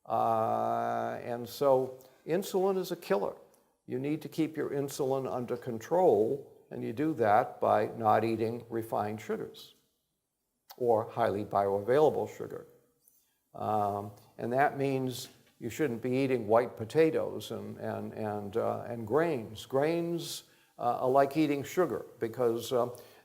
And so insulin is a killer. You need to keep your insulin under control, and you do that by not eating refined sugars or highly bioavailable sugar. And that means you shouldn't be eating white potatoes and grains. Grains are like eating sugar, because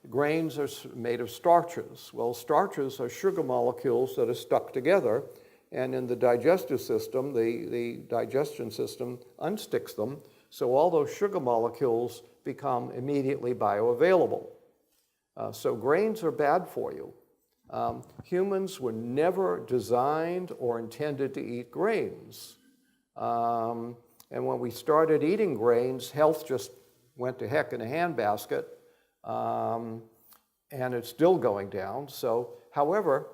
grains are made of starches. Well, starches are sugar molecules that are stuck together, and in the digestive system, the digestion system unsticks them, so all those sugar molecules become immediately bioavailable. So grains are bad for you. Humans were never designed or intended to eat grains. And when we started eating grains, health just went to heck in a handbasket, and it's still going down. So, however,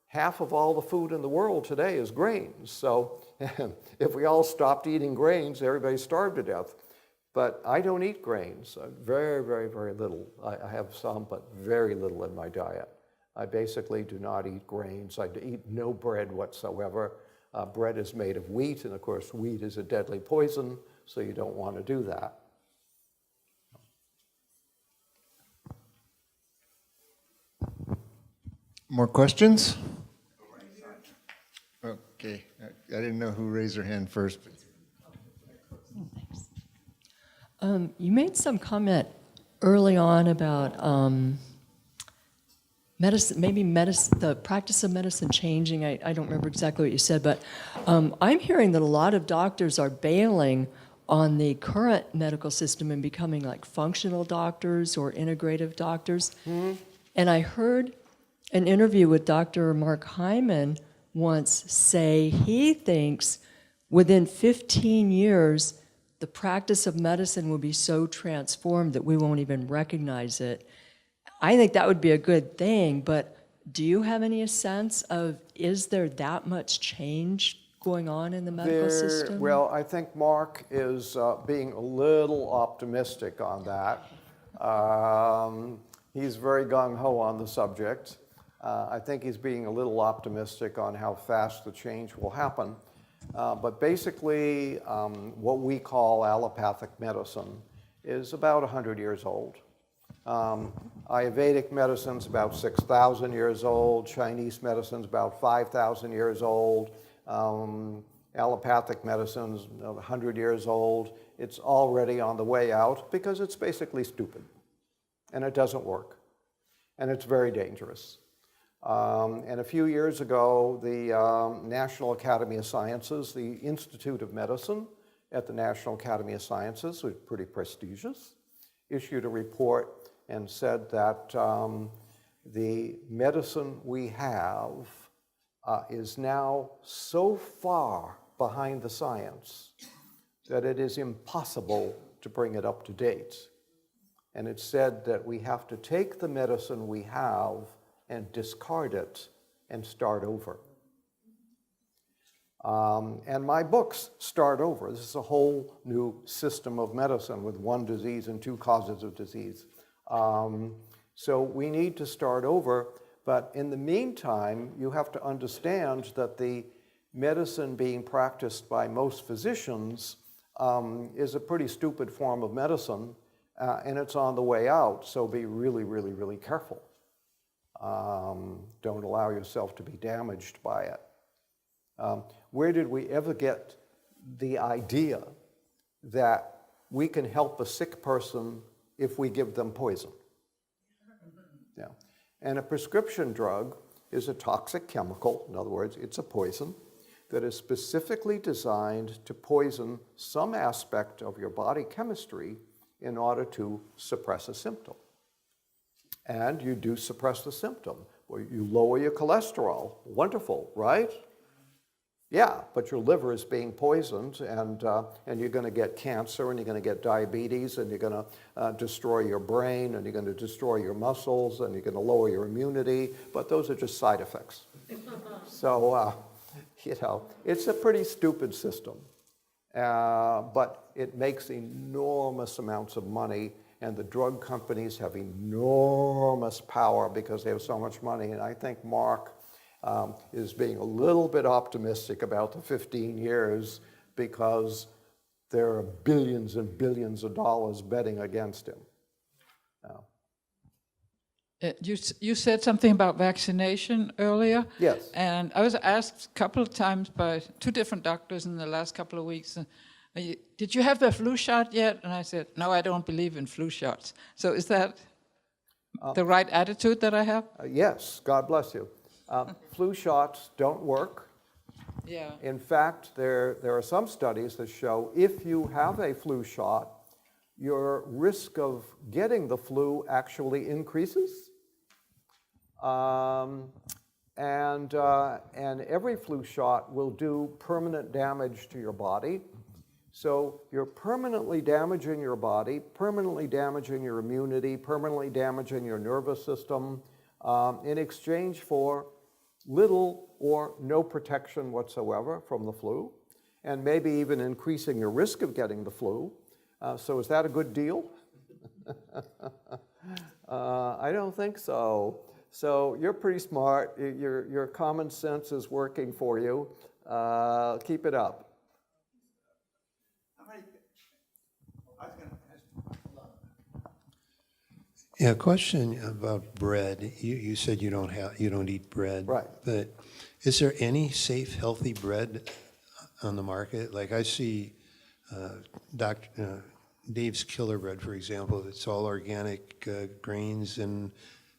half of all the food in the world today is grains. So if we all stopped eating grains, everybody starved to death. But I don't eat grains. Very, very, very little. I have some, but very little in my diet. I basically do not eat grains. I eat no bread whatsoever. Bread is made of wheat, and of course, wheat is a deadly poison, so you don't want to do that. More questions? Okay, I didn't know who raised their hand first. You made some comment early on about medicine, the practice of medicine changing. I don't remember exactly what you said, but I'm hearing that a lot of doctors are bailing on the current medical system and becoming like functional doctors or integrative doctors. Mm-hmm. And I heard an interview with Dr. Mark Hyman once say he thinks within 15 years, the practice of medicine will be so transformed that we won't even recognize it. I think that would be a good thing, but do you have any sense of, is there that much change going on in the medical system? Well, I think Mark is being a little optimistic on that. He's very gung-ho on the subject. I think he's being a little optimistic on how fast the change will happen. But basically, what we call allopathic medicine is about 100 years old. Ayurvedic medicine's about 6,000 years old. Chinese medicine's about 5,000 years old. Allopathic medicine's 100 years old. It's already on the way out because it's basically stupid. And it doesn't work. And it's very dangerous. And a few years ago, the National Academy of Sciences, the Institute of Medicine at the National Academy of Sciences, which is pretty prestigious, issued a report and said that the medicine we have is now so far behind the science that it is impossible to bring it up to date. And it said that we have to take the medicine we have and discard it and start over. And my books start over. This is a whole new system of medicine with one disease and two causes of disease. So we need to start over, but in the meantime, you have to understand that the medicine being practiced by most physicians is a pretty stupid form of medicine, and it's on the way out, so be really, really, really careful. Don't allow yourself to be damaged by it. Where did we ever get the idea that we can help a sick person if we give them poison? Yeah. And a prescription drug is a toxic chemical, in other words, it's a poison, that is specifically designed to poison some aspect of your body chemistry in order to suppress a symptom. And you do suppress the symptom. Well, you lower your cholesterol. Wonderful, right? Yeah, but your liver is being poisoned, and you're going to get cancer, and you're going to get diabetes, and you're going to destroy your brain, and you're going to destroy your muscles, and you're going to lower your immunity. But those are just side effects. So, it's a pretty stupid system. But it makes enormous amounts of money, and the drug companies have enormous power because they have so much money. And I think Mark is being a little bit optimistic about the 15 years because there are billions and billions of dollars betting against him. You said something about vaccination earlier. Yes. And I was asked a couple of times by two different doctors in the last couple of weeks, did you have the flu shot yet? And I said, no, I don't believe in flu shots. So is that the right attitude that I have? Yes, God bless you. Flu shots don't work. Yeah. In fact, there are some studies that show if you have a flu shot, your risk of getting the flu actually increases. And every flu shot will do permanent damage to your body. So you're permanently damaging your body, permanently damaging your immunity, permanently damaging your nervous system in exchange for little or no protection whatsoever from the flu, and maybe even increasing your risk of getting the flu. So is that a good deal? I don't think so. So you're pretty smart. Your common sense is working for you. Keep it up. Yeah, question about bread. You said you don't eat bread. Right. But is there any safe, healthy bread on the market? Like I see Dave's Killer Bread, for example. It's all organic grains and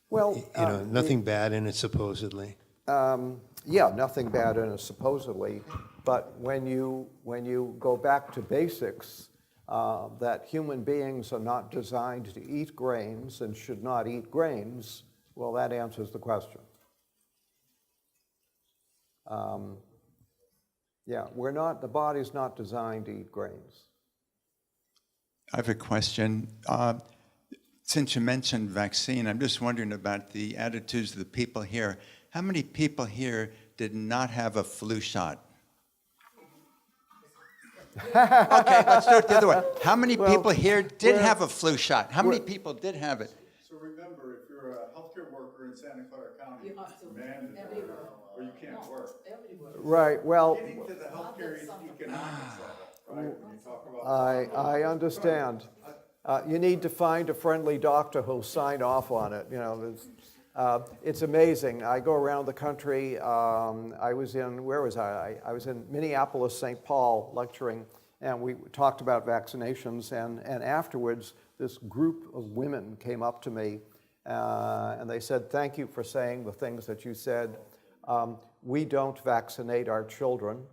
nothing bad in it supposedly. Yeah, nothing bad in it supposedly. But when you go back to basics, that human beings are not designed to eat grains and should not eat grains, well, that answers the question. Yeah, the body's not designed to eat grains. I have a question. Since you mentioned vaccine, I'm just wondering about the attitudes of the people here. How many people here did not have a flu shot? Okay, let's do it the other way. How many people here did have a flu shot? How many people did have it? So remember, if you're a healthcare worker in Santa Clara County, it's mandatory, or you can't work. Right, well, Getting to the healthcare economics of it, right, when you talk about... I understand. You need to find a friendly doctor who'll sign off on it. You know, it's amazing. I go around the country. I was in, where was I? I was in Minneapolis, St. Paul, lecturing, and we talked about vaccinations. And afterwards, this group of women came up to me, and they said, "Thank you for saying the things that you said. We don't vaccinate our children.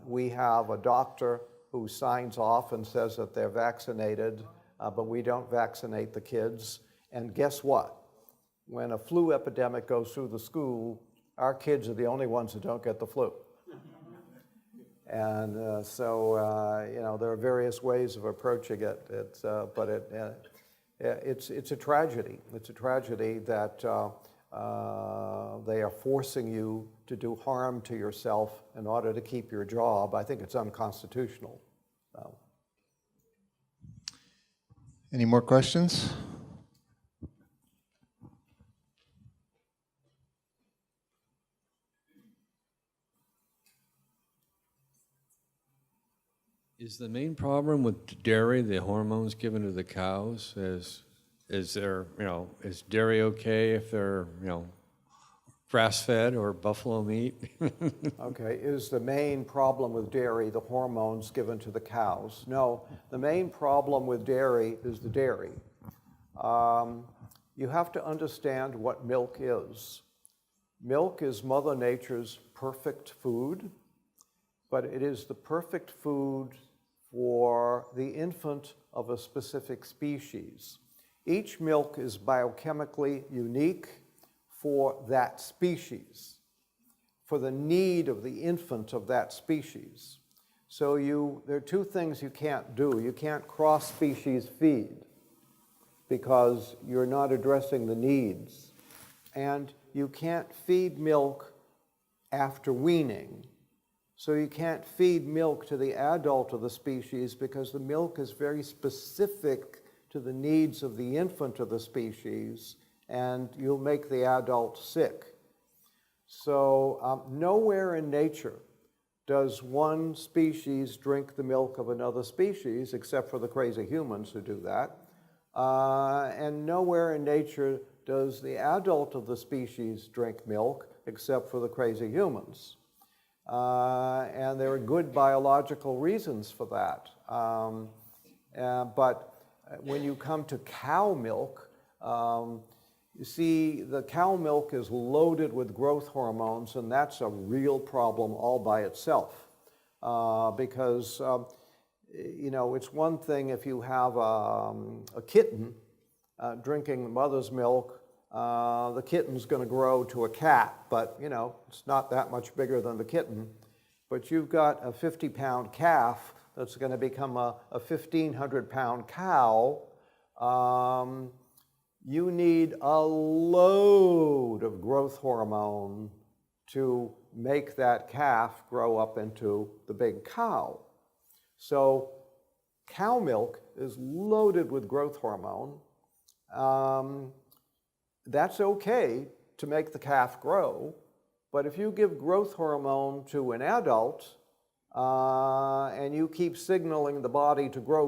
We have a doctor who signs off and says that they're vaccinated, but we don't vaccinate the kids. And guess what? When a flu epidemic goes through the school, our kids are the only ones who don't get the flu." And there are various ways of approaching it. It's a tragedy. It's a tragedy that they are forcing you to do harm to yourself in order to keep your job. I think it's unconstitutional. Any more questions? Is the main problem with dairy the hormones given to the cows? Is dairy okay if they're, grass-fed or buffalo meat? Okay, is the main problem with dairy the hormones given to the cows? No, the main problem with dairy is the dairy. You have to understand what milk is. Milk is Mother Nature's perfect food, but it is the perfect food for the infant of a specific species. Each milk is biochemically unique for that species, for the need of the infant of that species. So there are two things you can't do. You can't cross-species feed because you're not addressing the needs. And you can't feed milk after weaning. So you can't feed milk to the adult of the species because the milk is very specific to the needs of the infant of the species, and you'll make the adult sick. So nowhere in nature does one species drink the milk of another species, except for the crazy humans who do that. And nowhere in nature does the adult of the species drink milk, except for the crazy humans. And there are good biological reasons for that. But when you come to cow milk, you see the cow milk is loaded with growth hormones, and that's a real problem all by itself. Because, it's one thing if you have a kitten drinking the mother's milk the kitten's going to grow to a cat, but you know, it's not that much bigger than the kitten. But you've got a 50-pound calf that's going to become a 1,500-pound cow. You need a load of growth hormone to make that calf grow up into the big cow. So cow milk is loaded with growth hormone. That's okay to make the calf grow, but if you give growth hormone to an adult and you keep signaling the body to grow,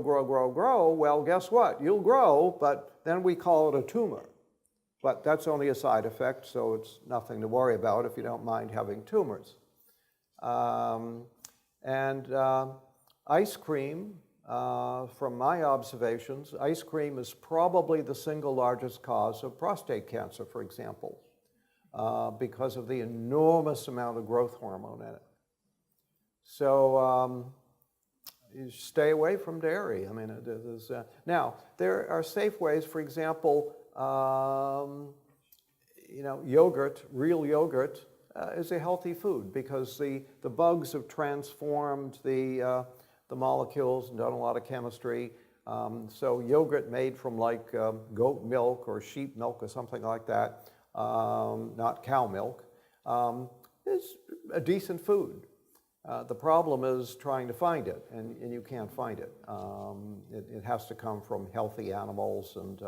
well, guess what? You'll grow, but then we call it a tumor. But that's only a side effect, so it's nothing to worry about if you don't mind having tumors. Ice cream, from my observations, ice cream is probably the single largest cause of prostate cancer, for example, because of the enormous amount of growth hormone in it. So you stay away from dairy. I mean, it is, now, there are safe ways. For example, you know, yogurt, real yogurt, is a healthy food because the bugs have transformed the molecules and done a lot of chemistry. So yogurt made from like goat milk or sheep milk or something like that, not cow milk, is a decent food. The problem is trying to find it, and you can't find it. It has to come from healthy animals and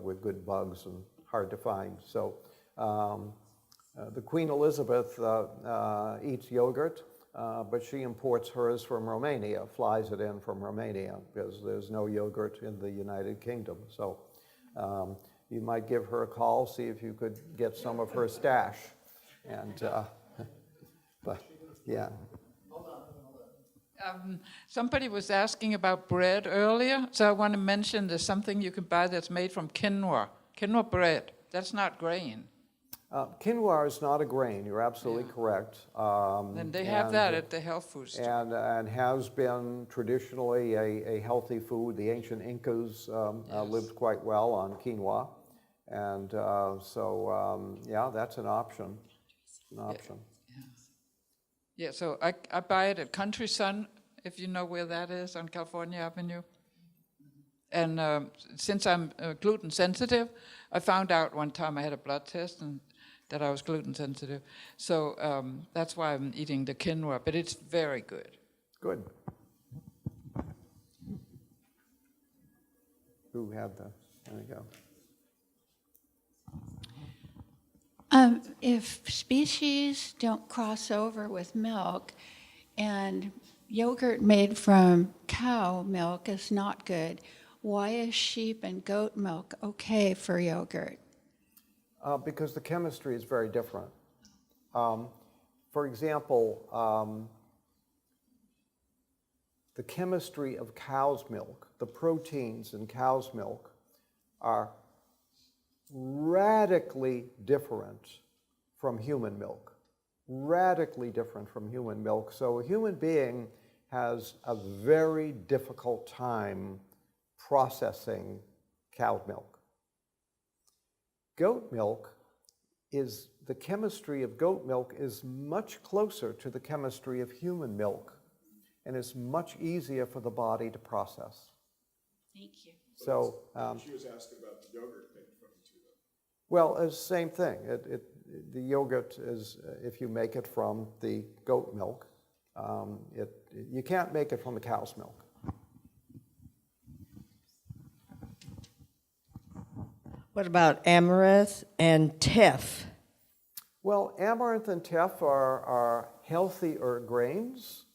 with good bugs and hard to find. So the Queen Elizabeth eats yogurt, but she imports hers from Romania, flies it in from Romania, because there's no yogurt in the United Kingdom. So you might give her a call, see if you could get some of her stash. And but yeah. Somebody was asking about bread earlier, so I want to mention there's something you can buy that's made from quinoa bread. That's not grain. Quinoa is not a grain. You're absolutely correct. And they have that at the health food store. And has been traditionally a healthy food. The ancient Incas lived quite well on quinoa. And yeah, that's an option. Yeah, so I buy it at Country Sun, if you know where that is, on California Avenue. And since I'm gluten sensitive, I found out one time I had a blood test and that I was gluten sensitive. So that's why I'm eating the quinoa, but it's very good. Good. Who had the, there we go. If species don't cross over with milk and yogurt made from cow milk is not good, why is sheep and goat milk okay for yogurt? Because the chemistry is very different. For example, the chemistry of cow's milk, the proteins in cow's milk are radically different from human milk. Radically different from human milk. So a human being has a very difficult time processing cow milk. Goat milk is, the chemistry of goat milk is much closer to the chemistry of human milk and is much easier for the body to process. Thank you. So she was asking about the yogurt made from it too, though. well, it's the same thing. The yogurt is, if you make it from the goat milk, you can't make it from the cow's milk. What about amaranth and teff? Well, amaranth and teff are healthier grains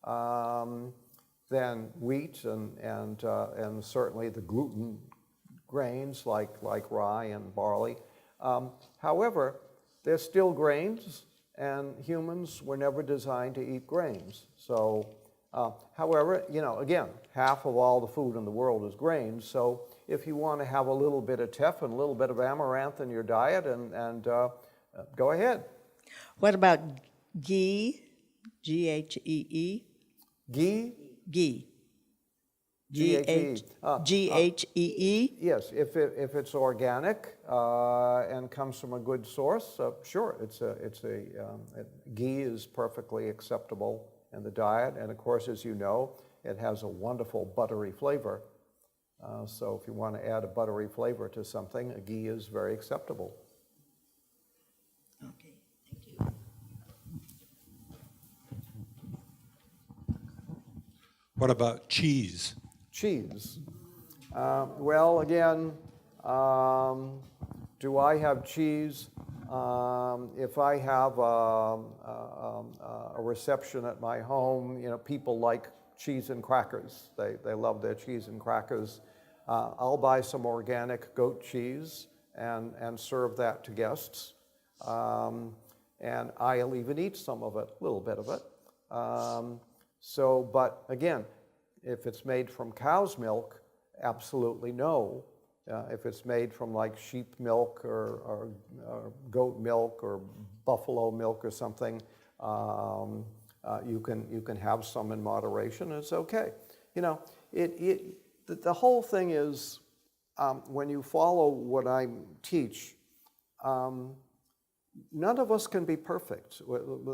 than wheat and certainly the gluten grains like rye and barley. However, they're still grains, and humans were never designed to eat grains. So, however, you know, again, half of all the food in the world is grains. So if you want to have a little bit of teff and a little bit of amaranth in your diet, and go ahead. What about ghee? G-H-E-E? Ghee? Ghee. G-H-E-E? Yes, if it's organic and comes from a good source, sure, ghee is perfectly acceptable in the diet. And of course, as you know, it has a wonderful buttery flavor. So if you want to add a buttery flavor to something, a ghee is very acceptable. Okay, thank you. What about cheese? Cheese. Well, again, do I have cheese? If I have a reception at my home, people like cheese and crackers. They love their cheese and crackers. I'll buy some organic goat cheese and serve that to guests. And I'll even eat some of it, a little bit of it. But again, if it's made from cow's milk, absolutely no. If it's made from like sheep milk or goat milk or buffalo milk or something, you can have some in moderation. It's okay. The whole thing is when you follow what I teach, none of us can be perfect.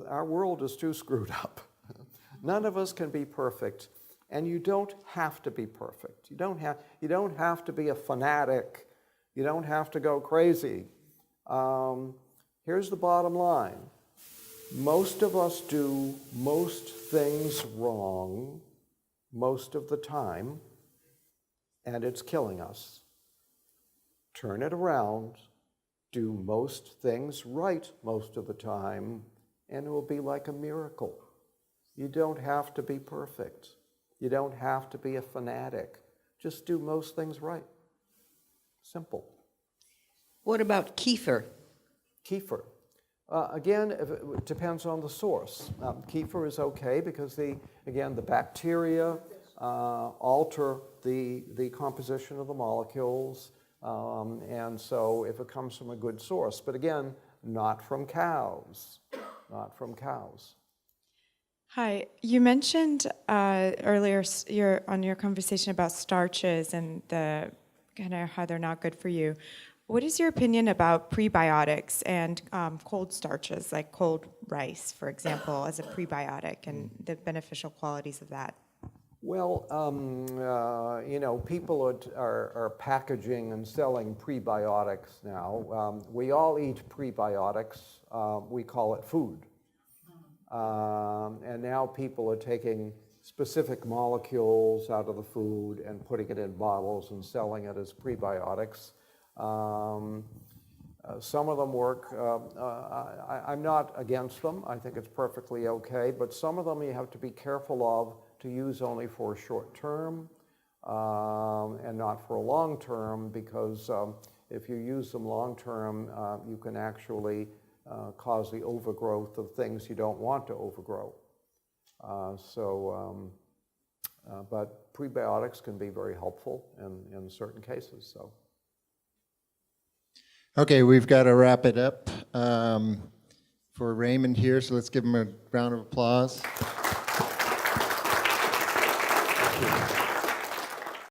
Our world is too screwed up. None of us can be perfect. And you don't have to be perfect. You don't have to be a fanatic. You don't have to go crazy. Here's the bottom line. Most of us do most things wrong most of the time, and it's killing us. Turn it around. Do most things right most of the time, and it will be like a miracle. You don't have to be perfect. You don't have to be a fanatic. Just do most things right. Simple. What about kefir? Kefir. Again, it depends on the source. Kefir is okay because the bacteria alter the composition of the molecules, and so if it comes from a good source. But again, not from cows. Not from cows. Hi, you mentioned earlier on your conversation about starches and the kind of how they're not good for you. What is your opinion about prebiotics and cold starches, like cold rice, for example, as a prebiotic and the beneficial qualities of that? Well, people are packaging and selling prebiotics now. We all eat prebiotics. We call it food. And now people are taking specific molecules out of the food and putting it in bottles and selling it as prebiotics. Some of them work. I'm not against them. I think it's perfectly okay. But some of them you have to be careful of to use only for a short term and not for a long term, because if you use them long term, you can actually cause the overgrowth of things you don't want to overgrow. But prebiotics can be very helpful in certain cases. So. Okay, we've got to wrap it up for Raymond here, so let's give him a round of applause.